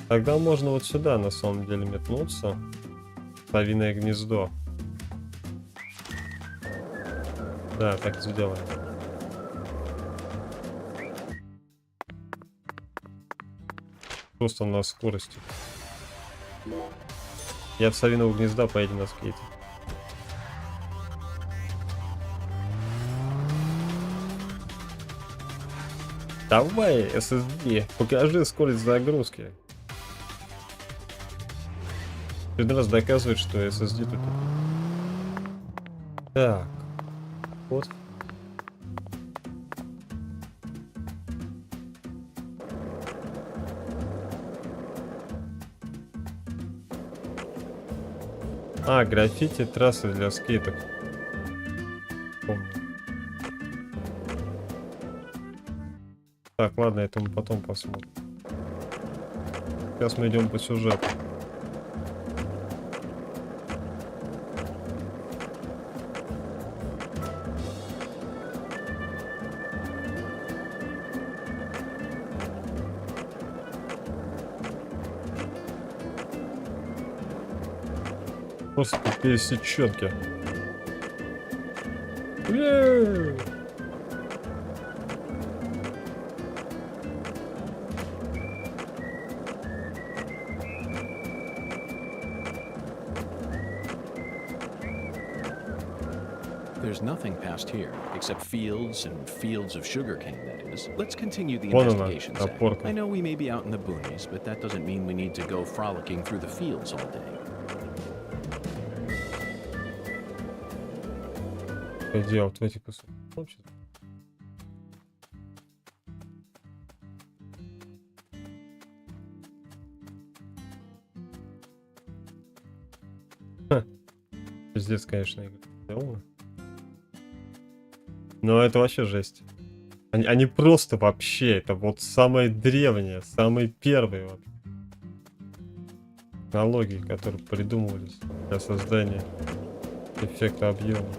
Тогда можно вот сюда, на самом деле, метнуться. Совиное гнездо. Да, так сделаем. Просто на скорости. И от совиного гнезда поедем на скейте. Давай, SSD, покажи скорость загрузки. Каждый раз доказывает, что SSD тут. Так. Вот. А, граффити трассы для скейтов. Помню. Так, ладно, это мы потом посмотрим. Сейчас мы идем по сюжету. Просто пересеченки. There's nothing past here, except fields and fields of sugarcane, that is. Let's continue the Вон она, investigation, Zach. опорка. I know we may be out in the boonies, but that doesn't mean we need to go frolicking through the fields all day. Иди, вот в эти кусочки. Пиздец, конечно, игра сделана. Но это вообще жесть. Они просто вообще, это вот самые древние, самые первые вообще технологии, которые придумывались для создания эффекта объема.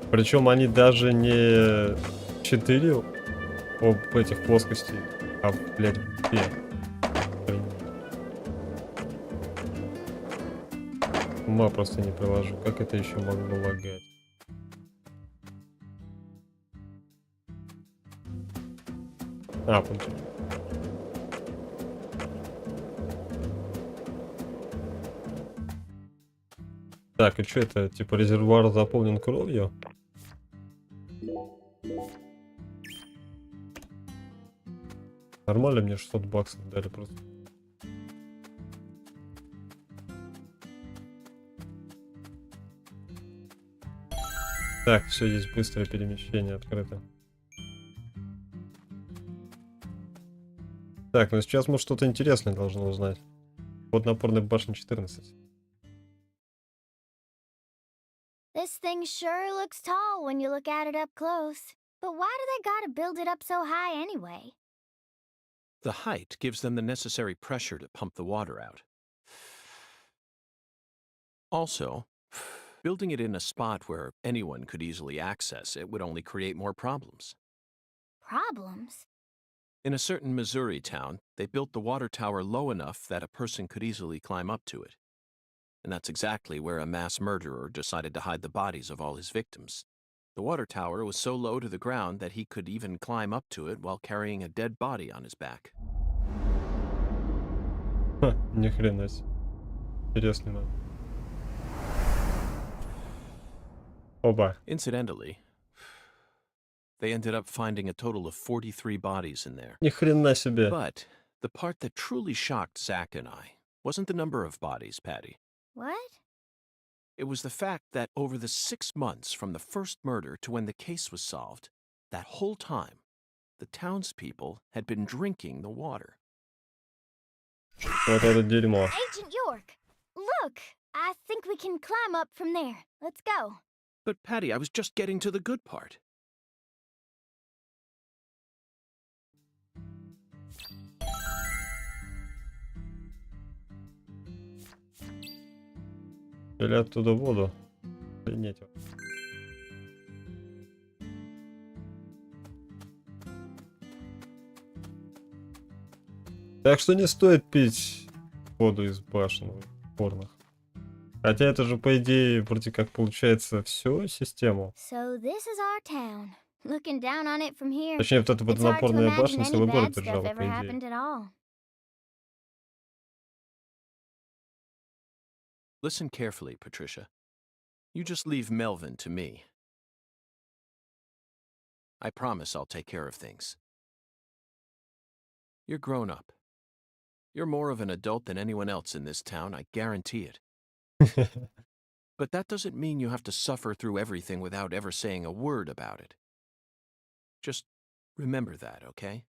Причем они даже не 4 об этих плоскостей, а, блядь, 2. Ума просто не приложу. Как это еще могло лагать? А, получилось. Так, и что это? Типа резервуар заполнен кровью? Нормально, мне 600 баксов дали просто. Так, все, здесь быстрое перемещение открыто. Так, ну сейчас мы что-то интересное должны узнать. Вот напорной башни 14. This thing sure looks tall when you look at it up close. But why do they gotta build it up so high anyway? The height gives them the necessary pressure to pump the water out. Also, building it in a spot where anyone could easily access it would only create more problems. Problems? In a certain Missouri town, they built the water tower low enough that a person could easily climb up to it. And that's exactly where a mass murderer decided to hide the bodies of all his victims. The water tower was so low to the ground that he could even climb up to it while carrying a dead body on his back. Ха, ни хрена себе. Интересный момент. Оба. Incidentally, they ended up finding a total of 43 bodies in there. Ни хрена себе. But the part that truly shocked Zach and I wasn't the number of bodies, Patty. What? It was the fact that over the 6 months from the first murder to when the case was solved, that whole time, the townspeople had been drinking the water. Вот это дерьмо. Agent York! Look! I think we can climb up from there. Let's go. But Patty, I was just getting to the good part. Или оттуда воду. Охренеть. Так что не стоит пить воду из башен порных. Хотя это же, по идее, вроде как получается всю систему. So this is our town. Looking down on it from here, Точнее, вот эта it's hard to водонапорная imagine башня any целый город bad stuff держала, ever по идее. happened at all. Listen carefully, Patricia. You just leave Melvin to me. I promise I'll take care of things. You're grown up. You're more of an adult than anyone else in this town, I guarantee it. But that doesn't mean you have to suffer through everything without ever saying a word about it. Just remember that, okay?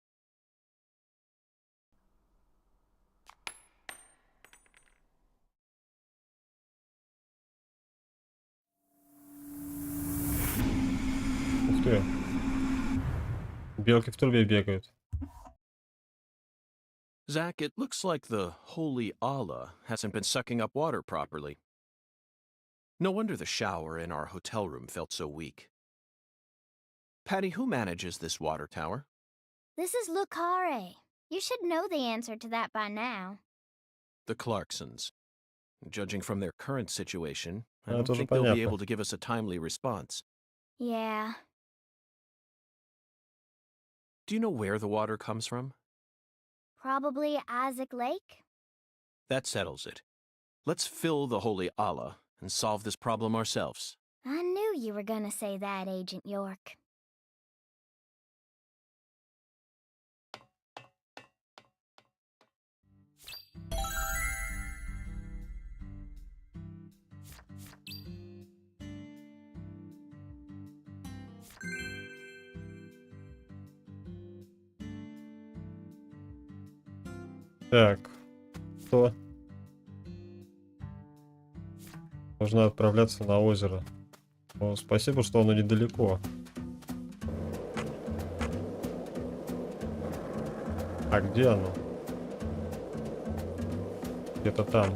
Ух ты. Белки в трубе бегают. Zach, it looks like the holy Allah hasn't been sucking up water properly. No wonder the shower in our hotel room felt so weak. Patty, who manages this water tower? This is Lucare. You should know the answer to that by now. The Clarksons. Judging from their current situation, I Ah, don't тоже think they'll be понятно. able to give us a timely response. Yeah. Do you know where the water comes from? Probably Isaac Lake? That settles it. Let's fill the holy Allah and solve this problem ourselves. I knew you were gonna say that, Agent York. Так. Что? Нужно отправляться на озеро. О, спасибо, что оно недалеко. А где оно? Где-то там.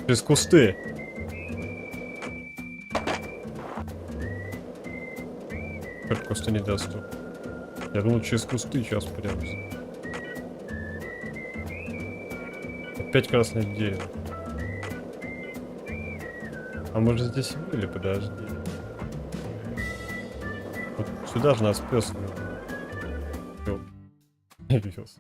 Через кусты. Как кусты недоступны. Я думал, через кусты сейчас прям. Опять красное дерево. А мы же здесь были, подожди. Вот сюда же нас пес вез.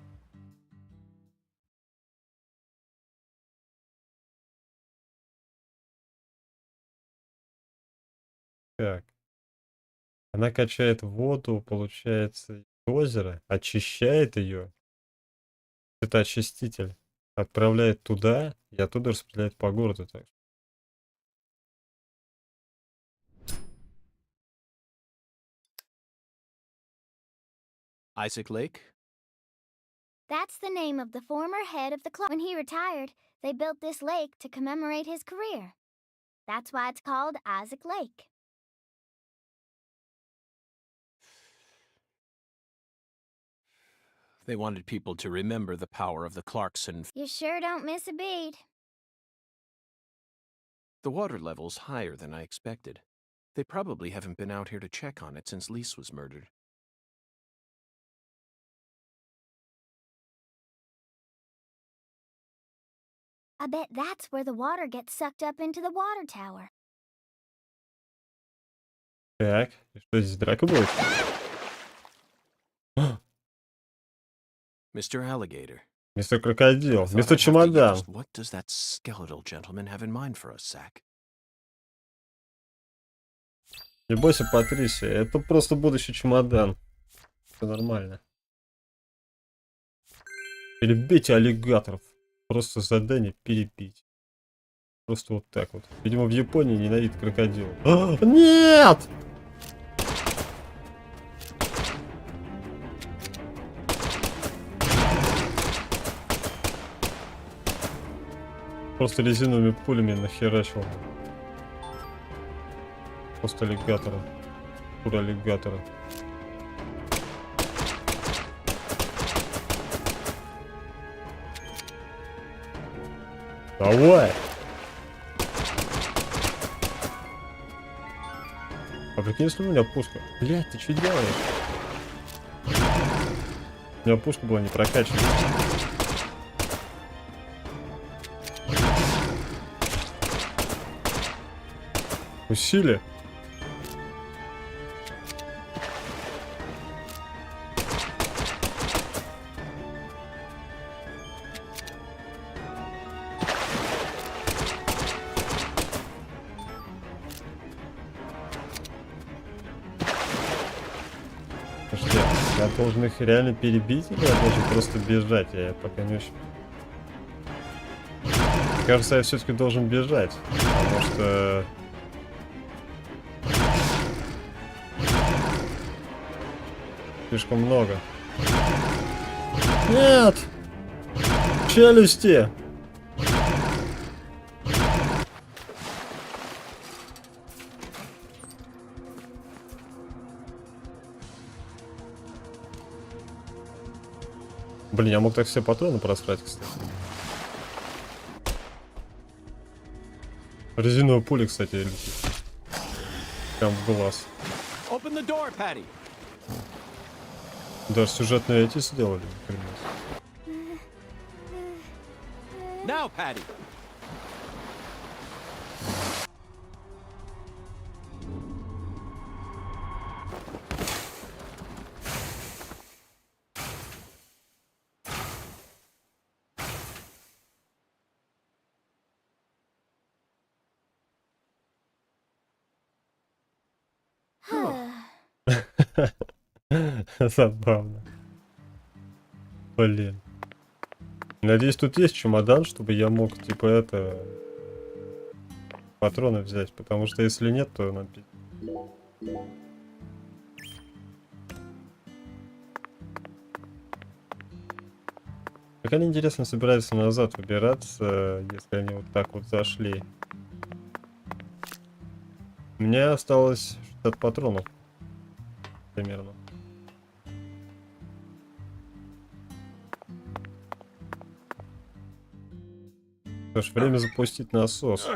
Так. Она качает воду, получается, из озера, очищает ее. Это очиститель. Отправляет туда и оттуда распределяет по городу. Так. Isaac Lake? That's the name of the former head of the club. When he retired, they built this lake to commemorate his career. That's why it's called Isaac Lake. They wanted people to remember the power of the Clarkson. You sure don't miss a beat. The water level's higher than I expected. They probably haven't been out here to check on it since Lise was murdered. I bet that's where the water gets sucked up into the water tower. Так, и что здесь драка будет? Mr. Alligator. Мистер Крокодил, I thought мистер I'd have to Чемодан. use- What does that skeletal gentleman have in mind for us, Zach? Не бойся, Патрисия, это просто будущий чемодан. Все нормально. Перебейте аллигаторов. Просто задание перебить. Просто вот так вот. Видимо, в Японии ненавидит крокодил. Нет! Просто резиновыми пулями нахерачил. Просто аллигатора. Пуля аллигатора. Давай! А прикинь, если у меня пушка... Блядь, ты что делаешь? У меня пушка была не прокачана. Усилие. Слушайте, я должен их реально перебить или я должен просто бежать? Я пока не очень... Кажется, я все-таки должен бежать, потому что... Слишком много. Нет! Челюсти! Блин, я мог так все патроны просрать, кстати. Резиновая пуля, кстати, летит. Прям в глаз. Open the door, Patty. Даже сюжетные эти сделали. Now, Patty. Забавно. Блин. Надеюсь, тут есть чемодан, чтобы я мог, типа, это... патроны взять. Потому что если нет, то нам... Как они, интересно, собираются назад выбираться, если они вот так вот зашли. У меня осталось 60 патронов. Примерно. Что ж, время запустить насос.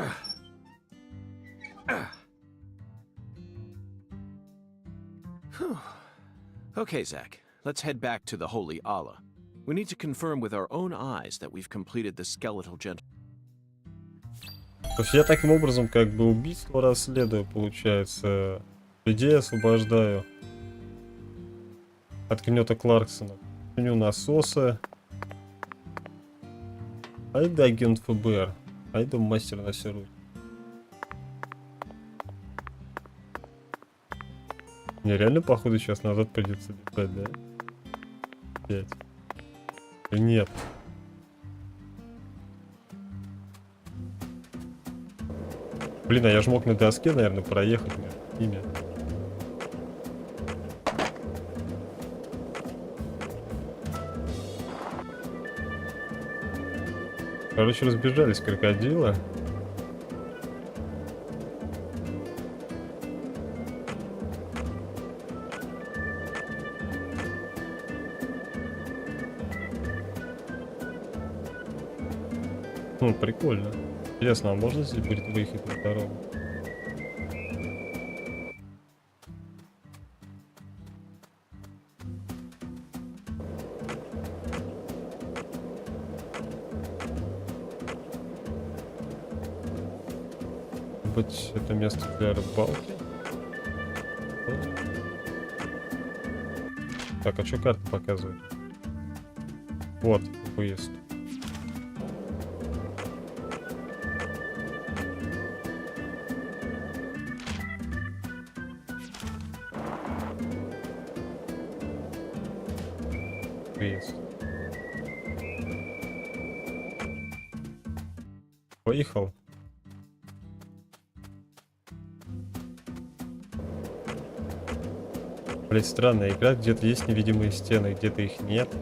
Okay, Zach, let's head back to the Holy Allah. We need to confirm with our own eyes that we've completed the skeletal gentle. То есть я таким образом как бы убийство расследую, получается. Людей освобождаю от гнета Кларксона. Чиню насосы. Айда агент ФБР. Айда мастер на все руки. Мне реально, походу, сейчас назад придется бежать, да? Опять. Или нет? Блин, а я же мог на доске, наверное, проехать между ними. Короче, разбежались крокодилы. Прикольно. Интересно, а можно здесь будет выехать на дорогу? Может быть, это место для рыбалки? Так, а что карта показывает? Вот, выезд. Выезд. Поехал. Блять, странная игра, где-то есть невидимые стены, где-то их нет.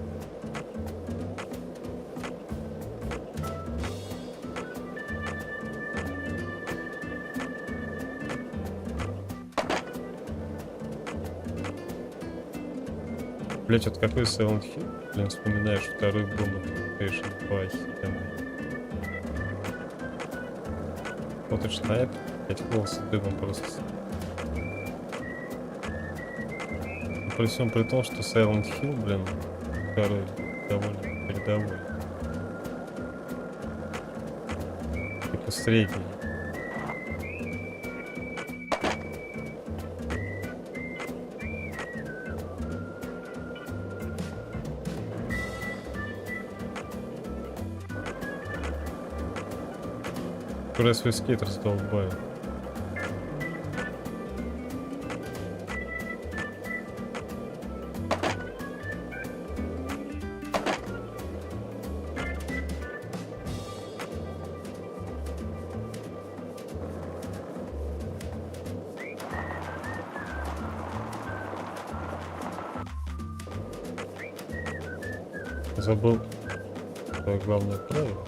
Блять, вот какой Silent Hill? Блин, вспоминаешь, второй был на PlayStation 2 охеренный. Смотришь на это, блять, волосы дымом просто. При всем при том, что Silent Hill, блин, второй довольно передовой. Типа средний. Который свой скейт раздолбаю. Забыл свое главное правило.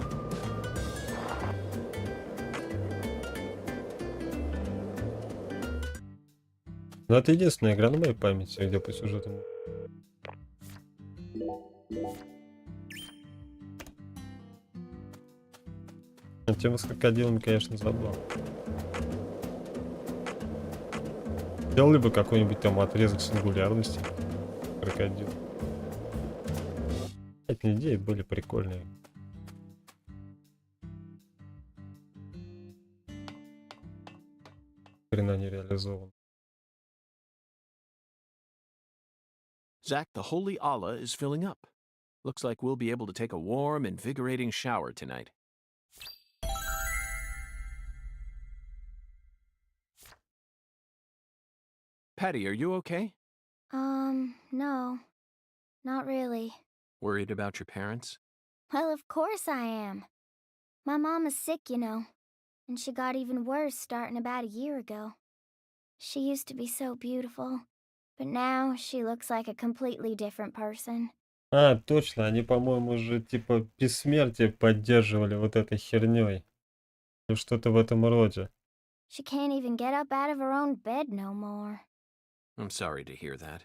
Но это единственная игра на моей памяти, где по сюжету. Тема с крокодилами, конечно, забавно. Сделали бы какой-нибудь там отрезок сингулярности крокодил. Эти идеи были прикольные. Хрена не реализован. Zach, the Holy Allah is filling up. Looks like we'll be able to take a warm, invigorating shower tonight. Patty, are you okay? No. Not really. Worried about your parents? Well, of course I am. My mom is sick, you know, and she got even worse starting about a year ago. She used to be so beautiful, but now she looks like a completely different person. А, точно, они, по-моему, же типа бессмертие поддерживали вот этой херней. Или что-то в этом роде. She can't even get up out of her own bed no more. I'm sorry to hear that.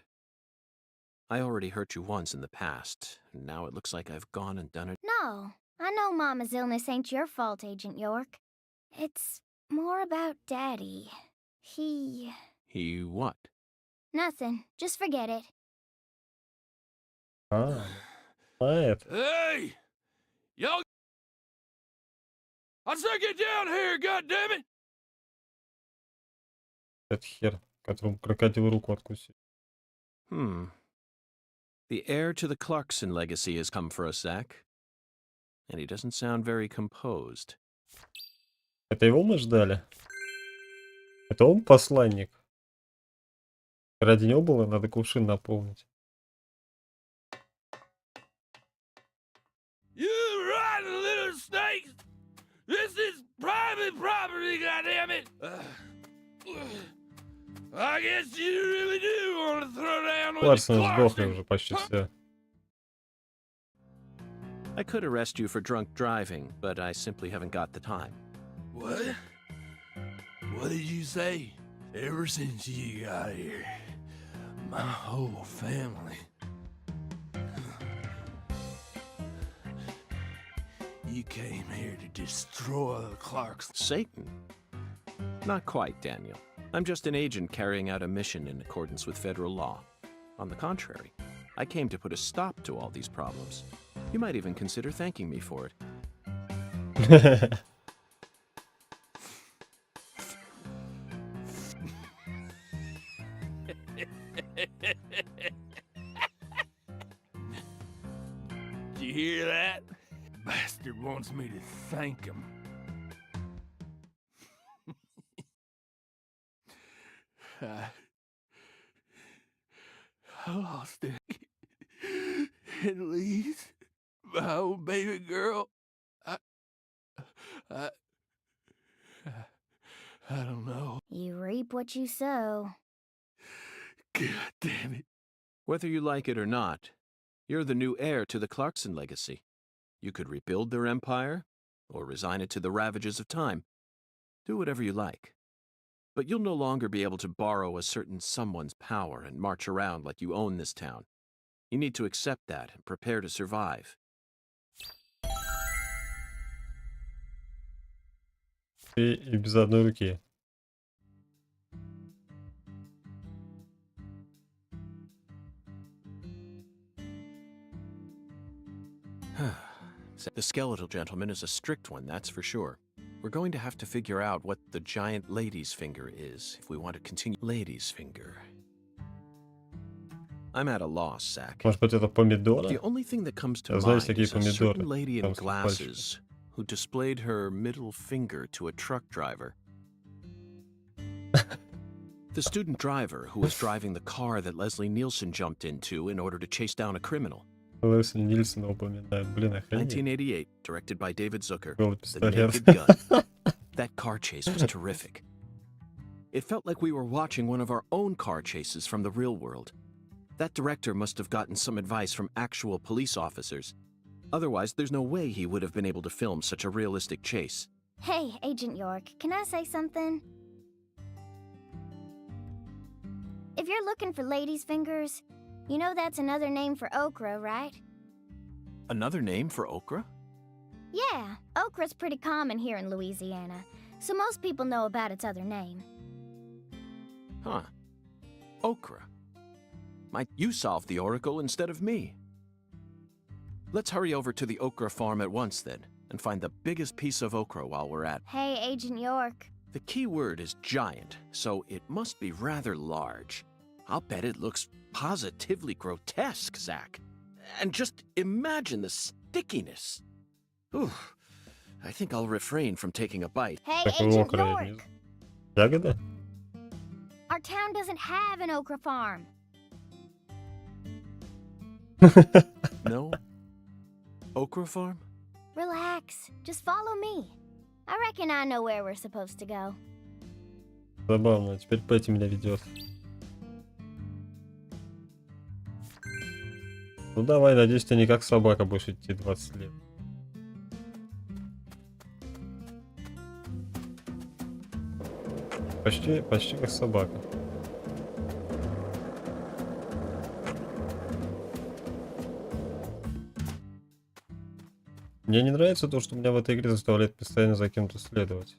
I already hurt you once in the past, and now it looks like I've gone and done it. No, I know Mama's illness ain't your fault, Agent York. It's more about Daddy. He... He what? Nothing. Just forget it. А, знает. Hey! Y'all... I said get down here, goddammit! Этот хер, которому крокодил руку откусил. The heir to the Clarkson legacy has come for us, Zach. And he doesn't sound very composed. Это его мы ждали? Это он посланник? Ради него было надо кувшин наполнить. You rotten little snakes! This is private property, goddammit! I guess you really do want to throw down with the Ларсон сдохли Clarkson. уже почти все. I could arrest you for drunk driving, but I simply haven't got the time. What? What did you say? Ever since you got here, my whole family. You came here to destroy the Clarks. Satan? Not quite, Daniel. I'm just an agent carrying out a mission in accordance with federal law. On the contrary, I came to put a stop to all these problems. You might even consider thanking me for it. Did you hear that? Bastard wants me to thank him. I lost it. At least my old baby girl. I don't know. You reap what you sow. God damn it. Whether you like it or not, you're the new heir to the Clarkson legacy. You could rebuild their empire, or resign it to the ravages of time. Do whatever you like. But you'll no longer be able to borrow a certain someone's power and march around like you own this town. You need to accept that and prepare to survive. И без одной руки. The skeletal gentleman is a strict one, that's for sure. We're going to have to figure out what the giant lady's finger is if we want to continue. Lady's finger. I'm at a loss, Zach. Может быть, это помидоры? The only thing that comes to Я знаю, mind всякие is a certain помидоры. lady in Там с glasses who displayed her middle finger to a truck driver. The student driver who was driving the car that Leslie Nielsen jumped into in order to chase down a criminal. Лесли Нильсона упоминает. Блин, охренеть. 1988, directed by David Zucker. Голый The пистолет. Naked Gun. That car chase was terrific. It felt like we were watching one of our own car chases from the real world. That director must have gotten some advice from actual police officers. Otherwise, there's no way he would have been able to film such a realistic chase. Hey, Agent York, can I say something? If you're looking for ladies' fingers, you know that's another name for okra, right? Another name for okra? Yeah, okra's pretty common here in Louisiana, so most people know about its other name. Huh. Okra. Might you solve the oracle instead of me? Let's hurry over to the okra farm at once, then, and find the biggest piece of okra while we're at it. Hey, Agent York. The key word is giant, so it must be rather large. I'll bet it looks positively grotesque, Zach. And just imagine the stickiness. Ooh, I think I'll refrain from taking a bite. Hey, Такой Agent окра я не York. знаю. Ягода? Our town doesn't have an okra farm. No? Okra farm? Relax. Just follow me. I reckon I know where we're supposed to go. Забавно, теперь Пэтти меня ведет. Ну давай, надеюсь, ты не как собака будешь идти 20 лет. Почти как собака. Мне не нравится то, что меня в этой игре заставляет постоянно за кем-то следовать.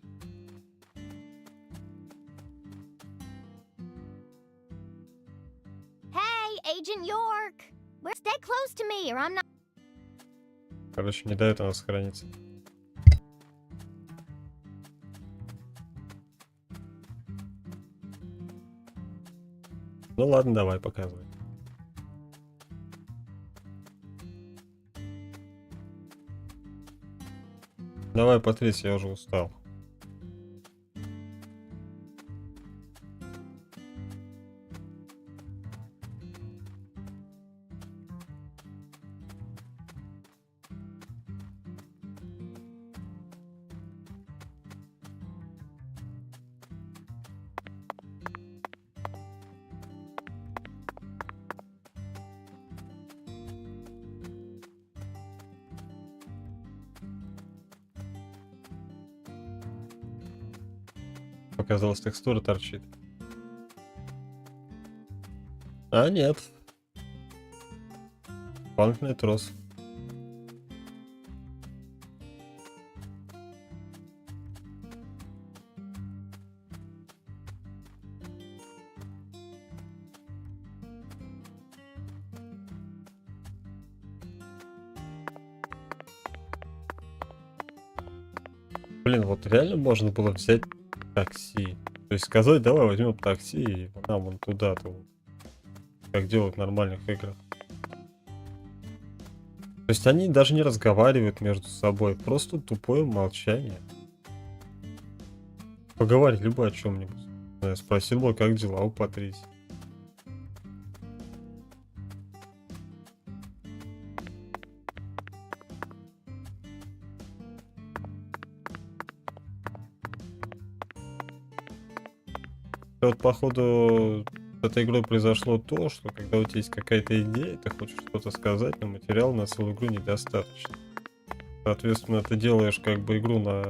Hey, Agent York! Stay close to me or I'm not... Короче, не дает она сохраниться. Ну ладно, давай, показывай. Давай, Патрис, я уже устал. Показалось, текстура торчит. А нет. Банкный трос. Блин, вот реально можно было взять такси. То есть сказать, давай возьмем такси и нам вон туда-то. Вот. Как делают в нормальных играх. То есть они даже не разговаривают между собой. Просто тупое молчание. Поговорили бы о чем-нибудь. Я спросил бы, как дела у Патриси. Вот, походу, с этой игрой произошло то, что когда у тебя есть какая-то идея, ты хочешь что-то сказать, но материала на целую игру недостаточно. Соответственно, ты делаешь как бы игру на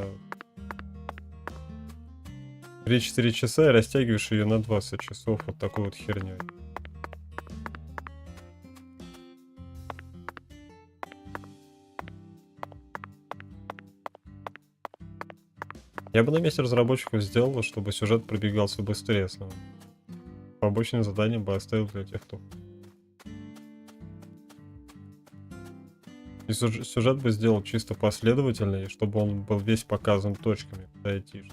3-4 часа и растягиваешь ее на 20 часов вот такой вот херней. Я бы на месте разработчиков сделал, чтобы сюжет пробегался быстрее снова. Побочные задания бы оставил для тех, кто... И сюжет бы сделал чисто последовательный, чтобы он был весь показан точками, куда идти.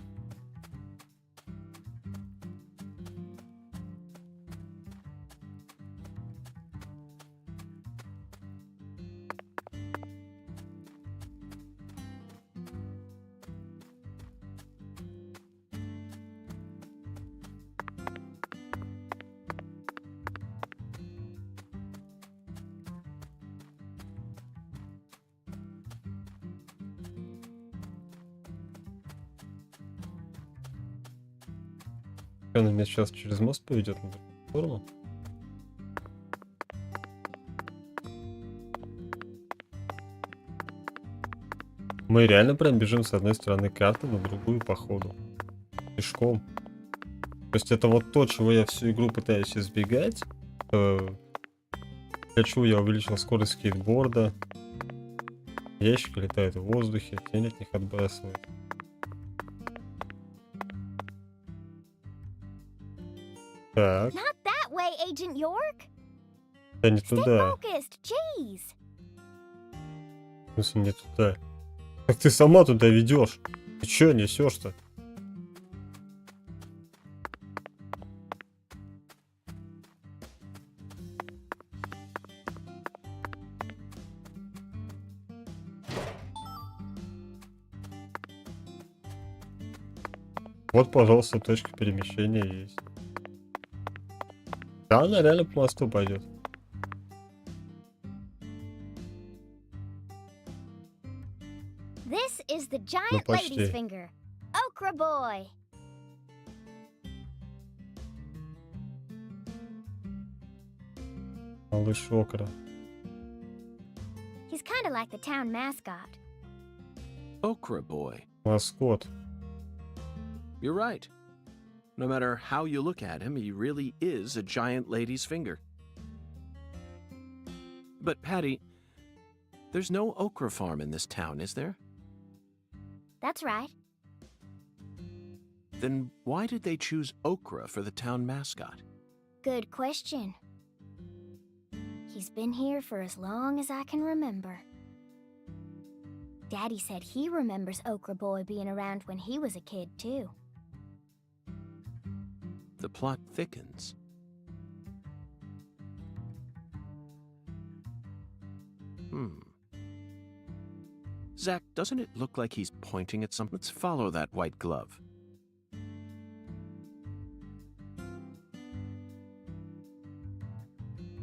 Он меня сейчас через мост поведет на другую сторону. Мы реально прям бежим с одной стороны карты на другую по ходу. Пешком. То есть это вот то, чего я всю игру пытаюсь избегать. Для чего я увеличил скорость скейтборда. Ящики летают в воздухе, тень от них отбрасывает. Так. Not that way, Agent York. Да не Stay туда. focused, jeez. В смысле не туда? Как ты сама туда ведешь? Ты чё несешь-то? Вот, пожалуйста, точка перемещения есть. Да, она реально по мосту пойдет. giant почти. lady's finger. Okra boy. Малыш Окра. He's kind of like the town mascot. Okra boy. Маскот. You're right. No matter how you look at him, he really is a giant lady's finger. But, Patty, there's no okra farm in this town, is there? That's right. Then why did they choose okra for the town mascot? Good question. He's been here for as long as I can remember. Daddy said he remembers Okra Boy being around when he was a kid, too. The plot thickens. Zach, doesn't it look like he's pointing at something? Let's follow that white glove.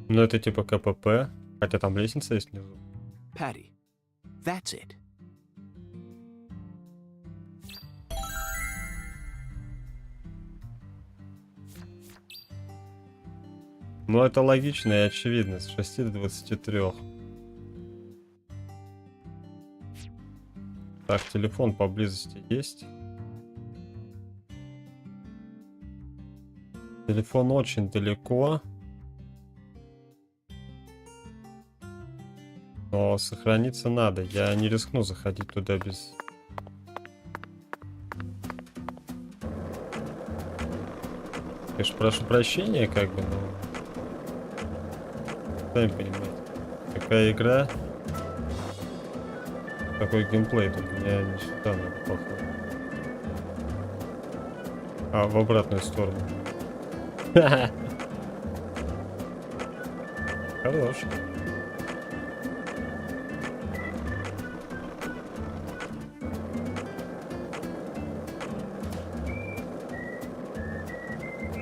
Ну, это типа КПП, хотя там лестница есть внизу. Patty, that's it. Ну, это логично и очевидно, с 6 до 23. Так, телефон поблизости есть. Телефон очень далеко. Но сохраниться надо. Я не рискну заходить туда без... Конечно, прошу прощения, как бы, но... Сами понимаете. Какая игра... Такой геймплей, только меня не сюда надо, походу. А, в обратную сторону. Хорош.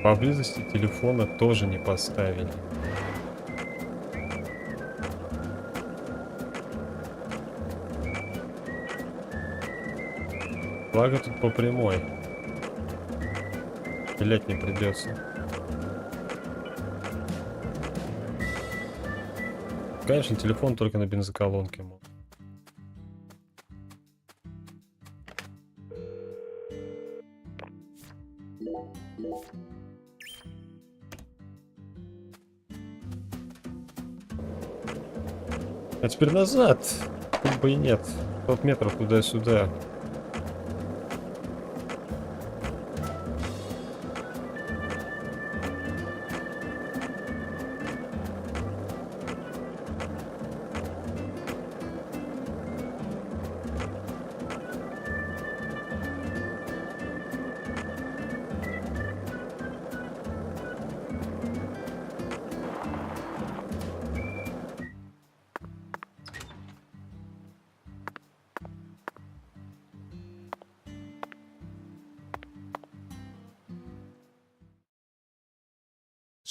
Поблизости телефона тоже не поставили. Благо тут по прямой. Стрелять не придется. Конечно, телефон только на бензоколонке мог. А теперь назад. Как бы и нет. 100 метров туда-сюда.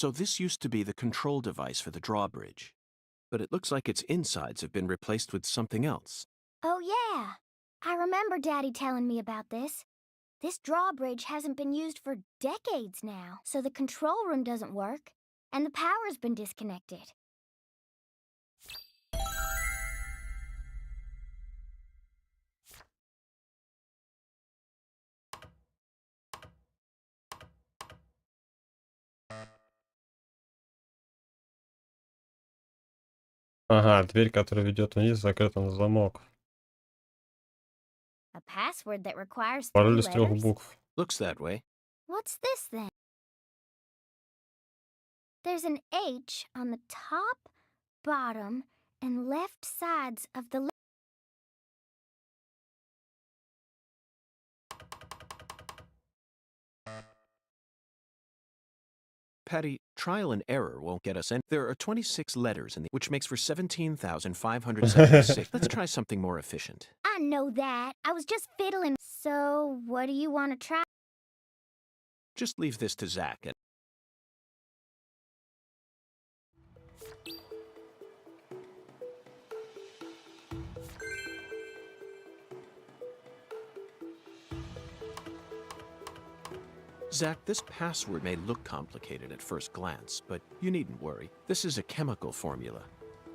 So this used to be the control device for the drawbridge, but it looks like its insides have been replaced with something else. Oh, yeah. I remember Daddy telling me about this. This drawbridge hasn't been used for decades now, so the control room doesn't work, and the power's been disconnected. Ага, дверь, которая ведет вниз, закрыта на замок. A password that requires 3 Пароль из 3 letters? букв. Looks that way. What's this then? There's an H on the top, bottom, and left sides of the Patty, trial and error won't get us in. There are 26 letters in the, which makes for 17,576. Let's try something more efficient. I know that. I was just fiddling. So, what do you want to try? Just leave this to Zach and Zach, this password may look complicated at first glance, but you needn't worry. This is a chemical formula.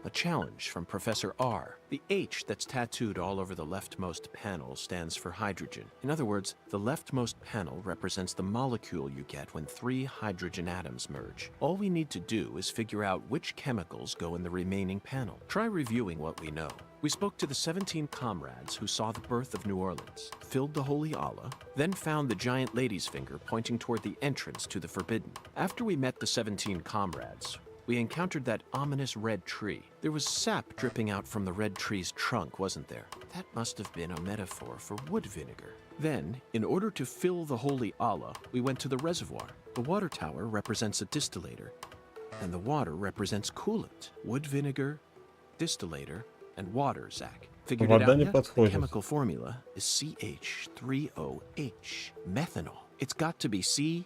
A challenge from Professor R. The H that's tattooed all over the leftmost panel stands for hydrogen. In other words, the leftmost panel represents the molecule you get when 3 hydrogen atoms merge. All we need to do is figure out which chemicals go in the remaining panel. Try reviewing what we know. We spoke to the 17 comrades who saw the birth of New Orleans, filled the Holy Allah, then found the giant lady's finger pointing toward the entrance to the Forbidden. After we met the 17 comrades, we encountered that ominous red tree. There was sap dripping out from the red tree's trunk, wasn't there? That must have been a metaphor for wood vinegar. Then, in order to fill the Holy Allah, we went to the reservoir. The water tower represents a distillator, and the water represents coolant. Wood vinegar, distillator, and water, Zach. Figured it out yet? The chemical formula is CH3OH, methanol. It's got to be COH.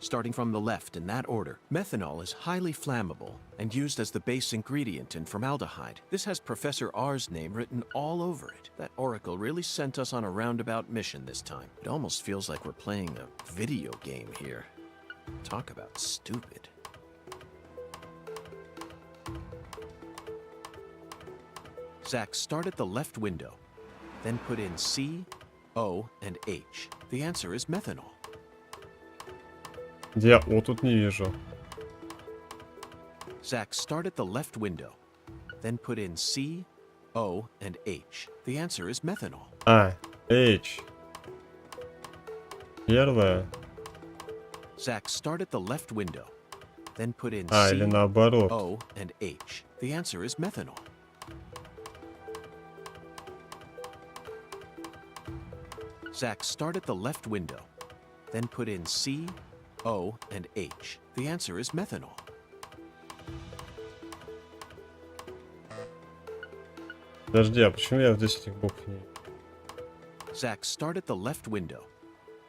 Starting from the left in that order. Methanol is highly flammable and used as the base ingredient in formaldehyde. This has Professor R's name written all over it. That oracle really sent us on a roundabout mission this time. It almost feels like we're playing a video game here. Talk about stupid. Zach, start at the left window, then put in C, O, and H. The answer is methanol. Я вот тут не вижу. Zach, start at the left window, then put in C, O, and H. The answer is methanol. H. Первое. Zach, start at the left window, then put in или C, наоборот. O, and H. The answer is methanol. Zach, start at the left window, then put in C, O, and H. The answer is methanol. Подожди, а почему я здесь этих букв не... Zach, start at the left window,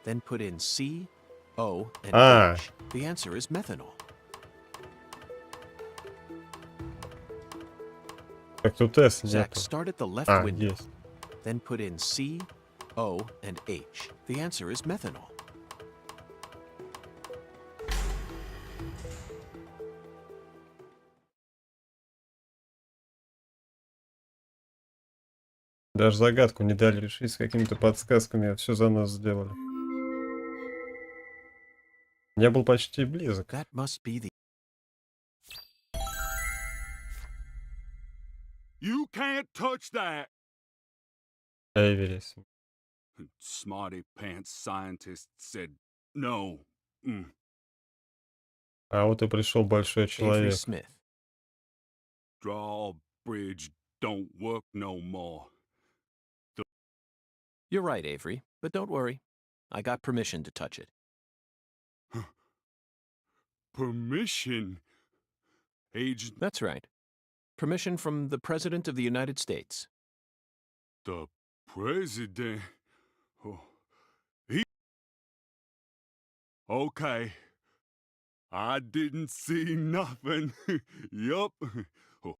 then put in C, O, and H. The answer is methanol. Так тут S Zach, нету. start at the left window, Есть. then put in C, O, and H. The answer is methanol. Даже загадку не дали решить с какими-то подсказками, все за нас сделали. Я был почти близок. That must be the... You can't touch that! Эверис. Smarty pants scientist said no. А вот и пришел большой Avery человек. Smith. Drawbridge don't work no more. You're right, Avery, but don't worry. I got permission to touch it. Permission? Agent... That's right. Permission from the President of the United States. The President? Oh, he... Okay. I didn't see nothing. Yup. Oh.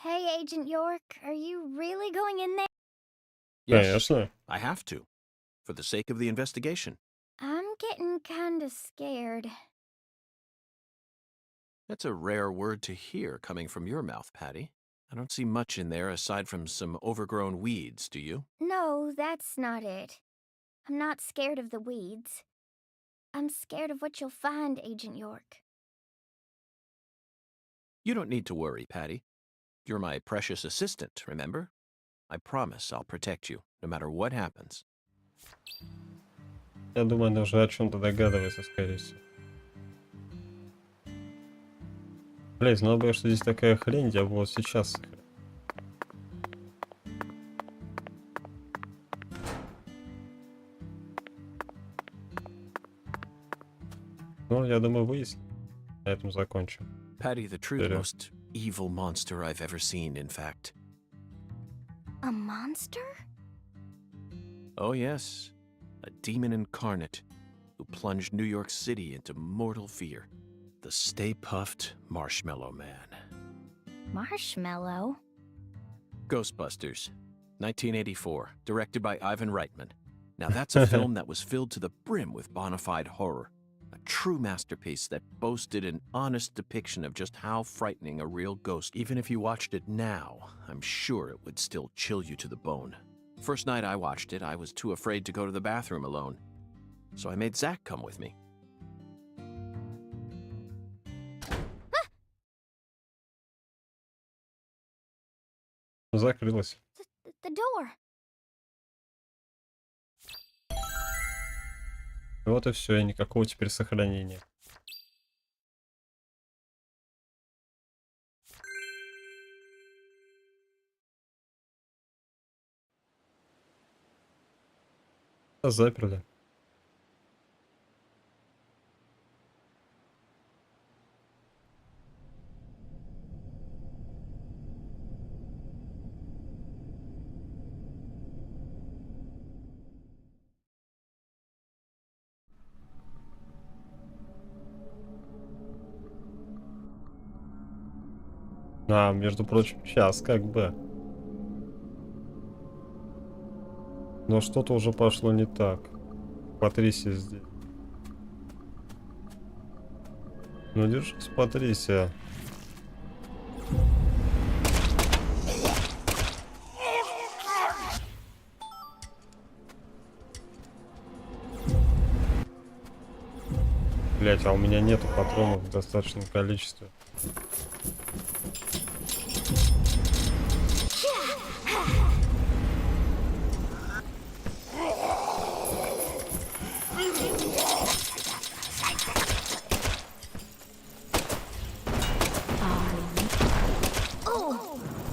Hey, Agent York, are you really going in there? Yes, Конечно. I have to, for the sake of the investigation. I'm getting kinda scared. That's a rare word to hear coming from your mouth, Patty. I don't see much in there aside from some overgrown weeds, do you? No, that's not it. I'm not scared of the weeds. I'm scared of what you'll find, Agent York. You don't need to worry, Patty. You're my precious assistant, remember? I promise I'll protect you, no matter what happens. Я думаю, она уже о чем-то догадывается, скорее всего. Блин, знал бы я, что здесь такая хрень, я бы вот сейчас... Ну, я думаю, выясним. На этом закончим. Patty, the true most evil monster I've ever seen, in fact. A monster? Oh, yes. A demon incarnate who plunged New York City into mortal fear. The Stay Puffed Marshmallow Man. Marshmallow? Ghostbusters, 1984, directed by Ivan Reitman. Now that's a film that was filled to the brim with bona fide horror. A true masterpiece that boasted an honest depiction of just how frightening a real ghost. Even if you watched it now, I'm sure it would still chill you to the bone. First night I watched it, I was too afraid to go to the bathroom alone. So I made Zach come with me. Закрылась. The door. Вот и все, и никакого теперь сохранения. Заперли. А, между прочим, сейчас как бы. Но что-то уже пошло не так. Патрисия здесь. Ну, держись, Патрисия. Блять, а у меня нету патронов в достаточном количестве.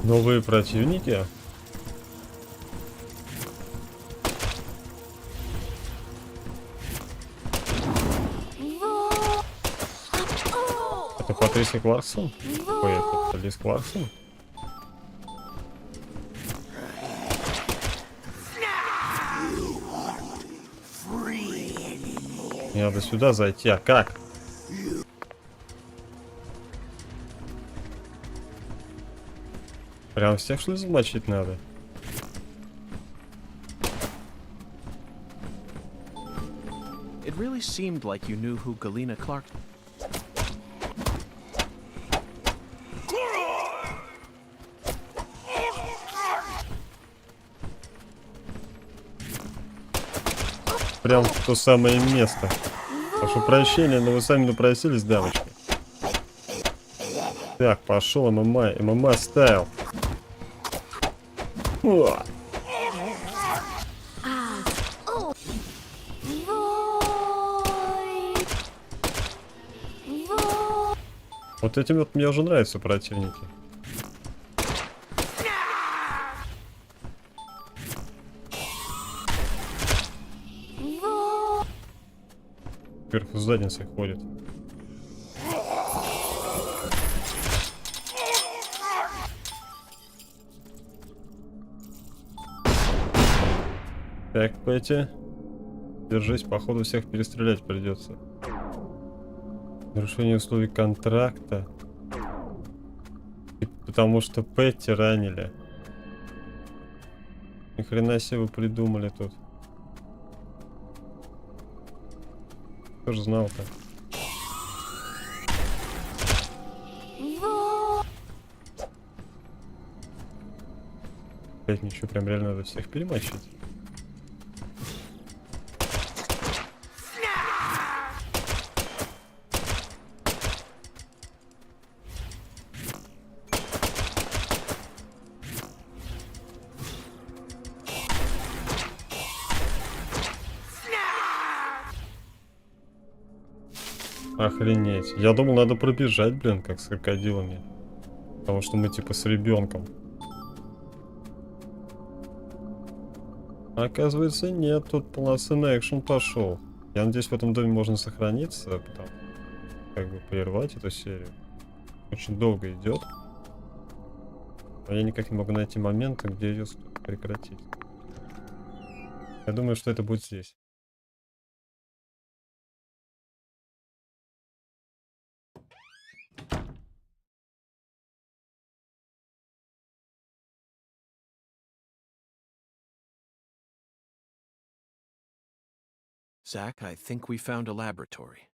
Новые противники? Это Патрисия Кларксон? Ой, это Лиз Кларксон? Мне надо сюда зайти, а как? Прям всех, что ли, замочить надо? It really seemed like you knew who Galena Clark. Прям в то самое место. Прошу прощения, но вы сами напросились, дамочки. Так, пошел ММА стайл. О! Вот этим вот мне уже нравятся противники. Вверху с задницей ходит. Так, Петти. Держись, походу всех перестрелять придется. Нарушение условий контракта. И потому что Петти ранили. Ни хрена себе вы придумали тут. Кто ж знал-то? Опять ничего, прям реально надо всех перемочить. Охренеть. Я думал, надо пробежать, блин, как с крокодилами. Потому что мы типа с ребенком. Оказывается, нет, тут полноценный экшен пошел. Я надеюсь, в этом доме можно сохраниться, потому как бы прервать эту серию. Очень долго идет. Но я никак не могу найти момента, где ее прекратить. Я думаю, что это будет здесь. Zach, I think we found a laboratory.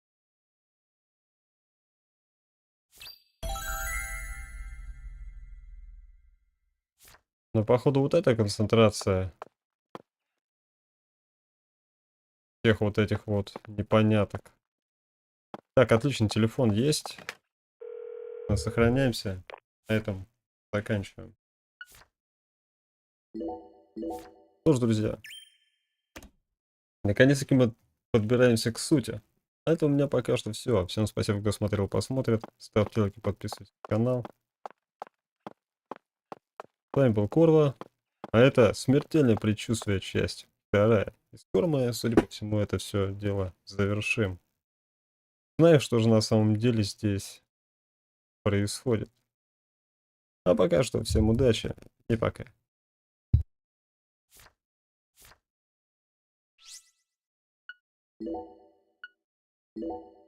Но походу вот эта концентрация всех вот этих вот непоняток. Так, отлично, телефон есть. Сохраняемся. На этом заканчиваем. Что ж, друзья, наконец-таки мы подбираемся к сути. А это у меня пока что все. Всем спасибо, кто смотрел, посмотрит. Ставьте лайки, подписывайтесь на канал. С вами был Корва. А это смертельное предчувствие, часть 2. И скоро мы, судя по всему, это все дело завершим. Знаю, что же на самом деле здесь происходит. А пока что всем удачи и пока. You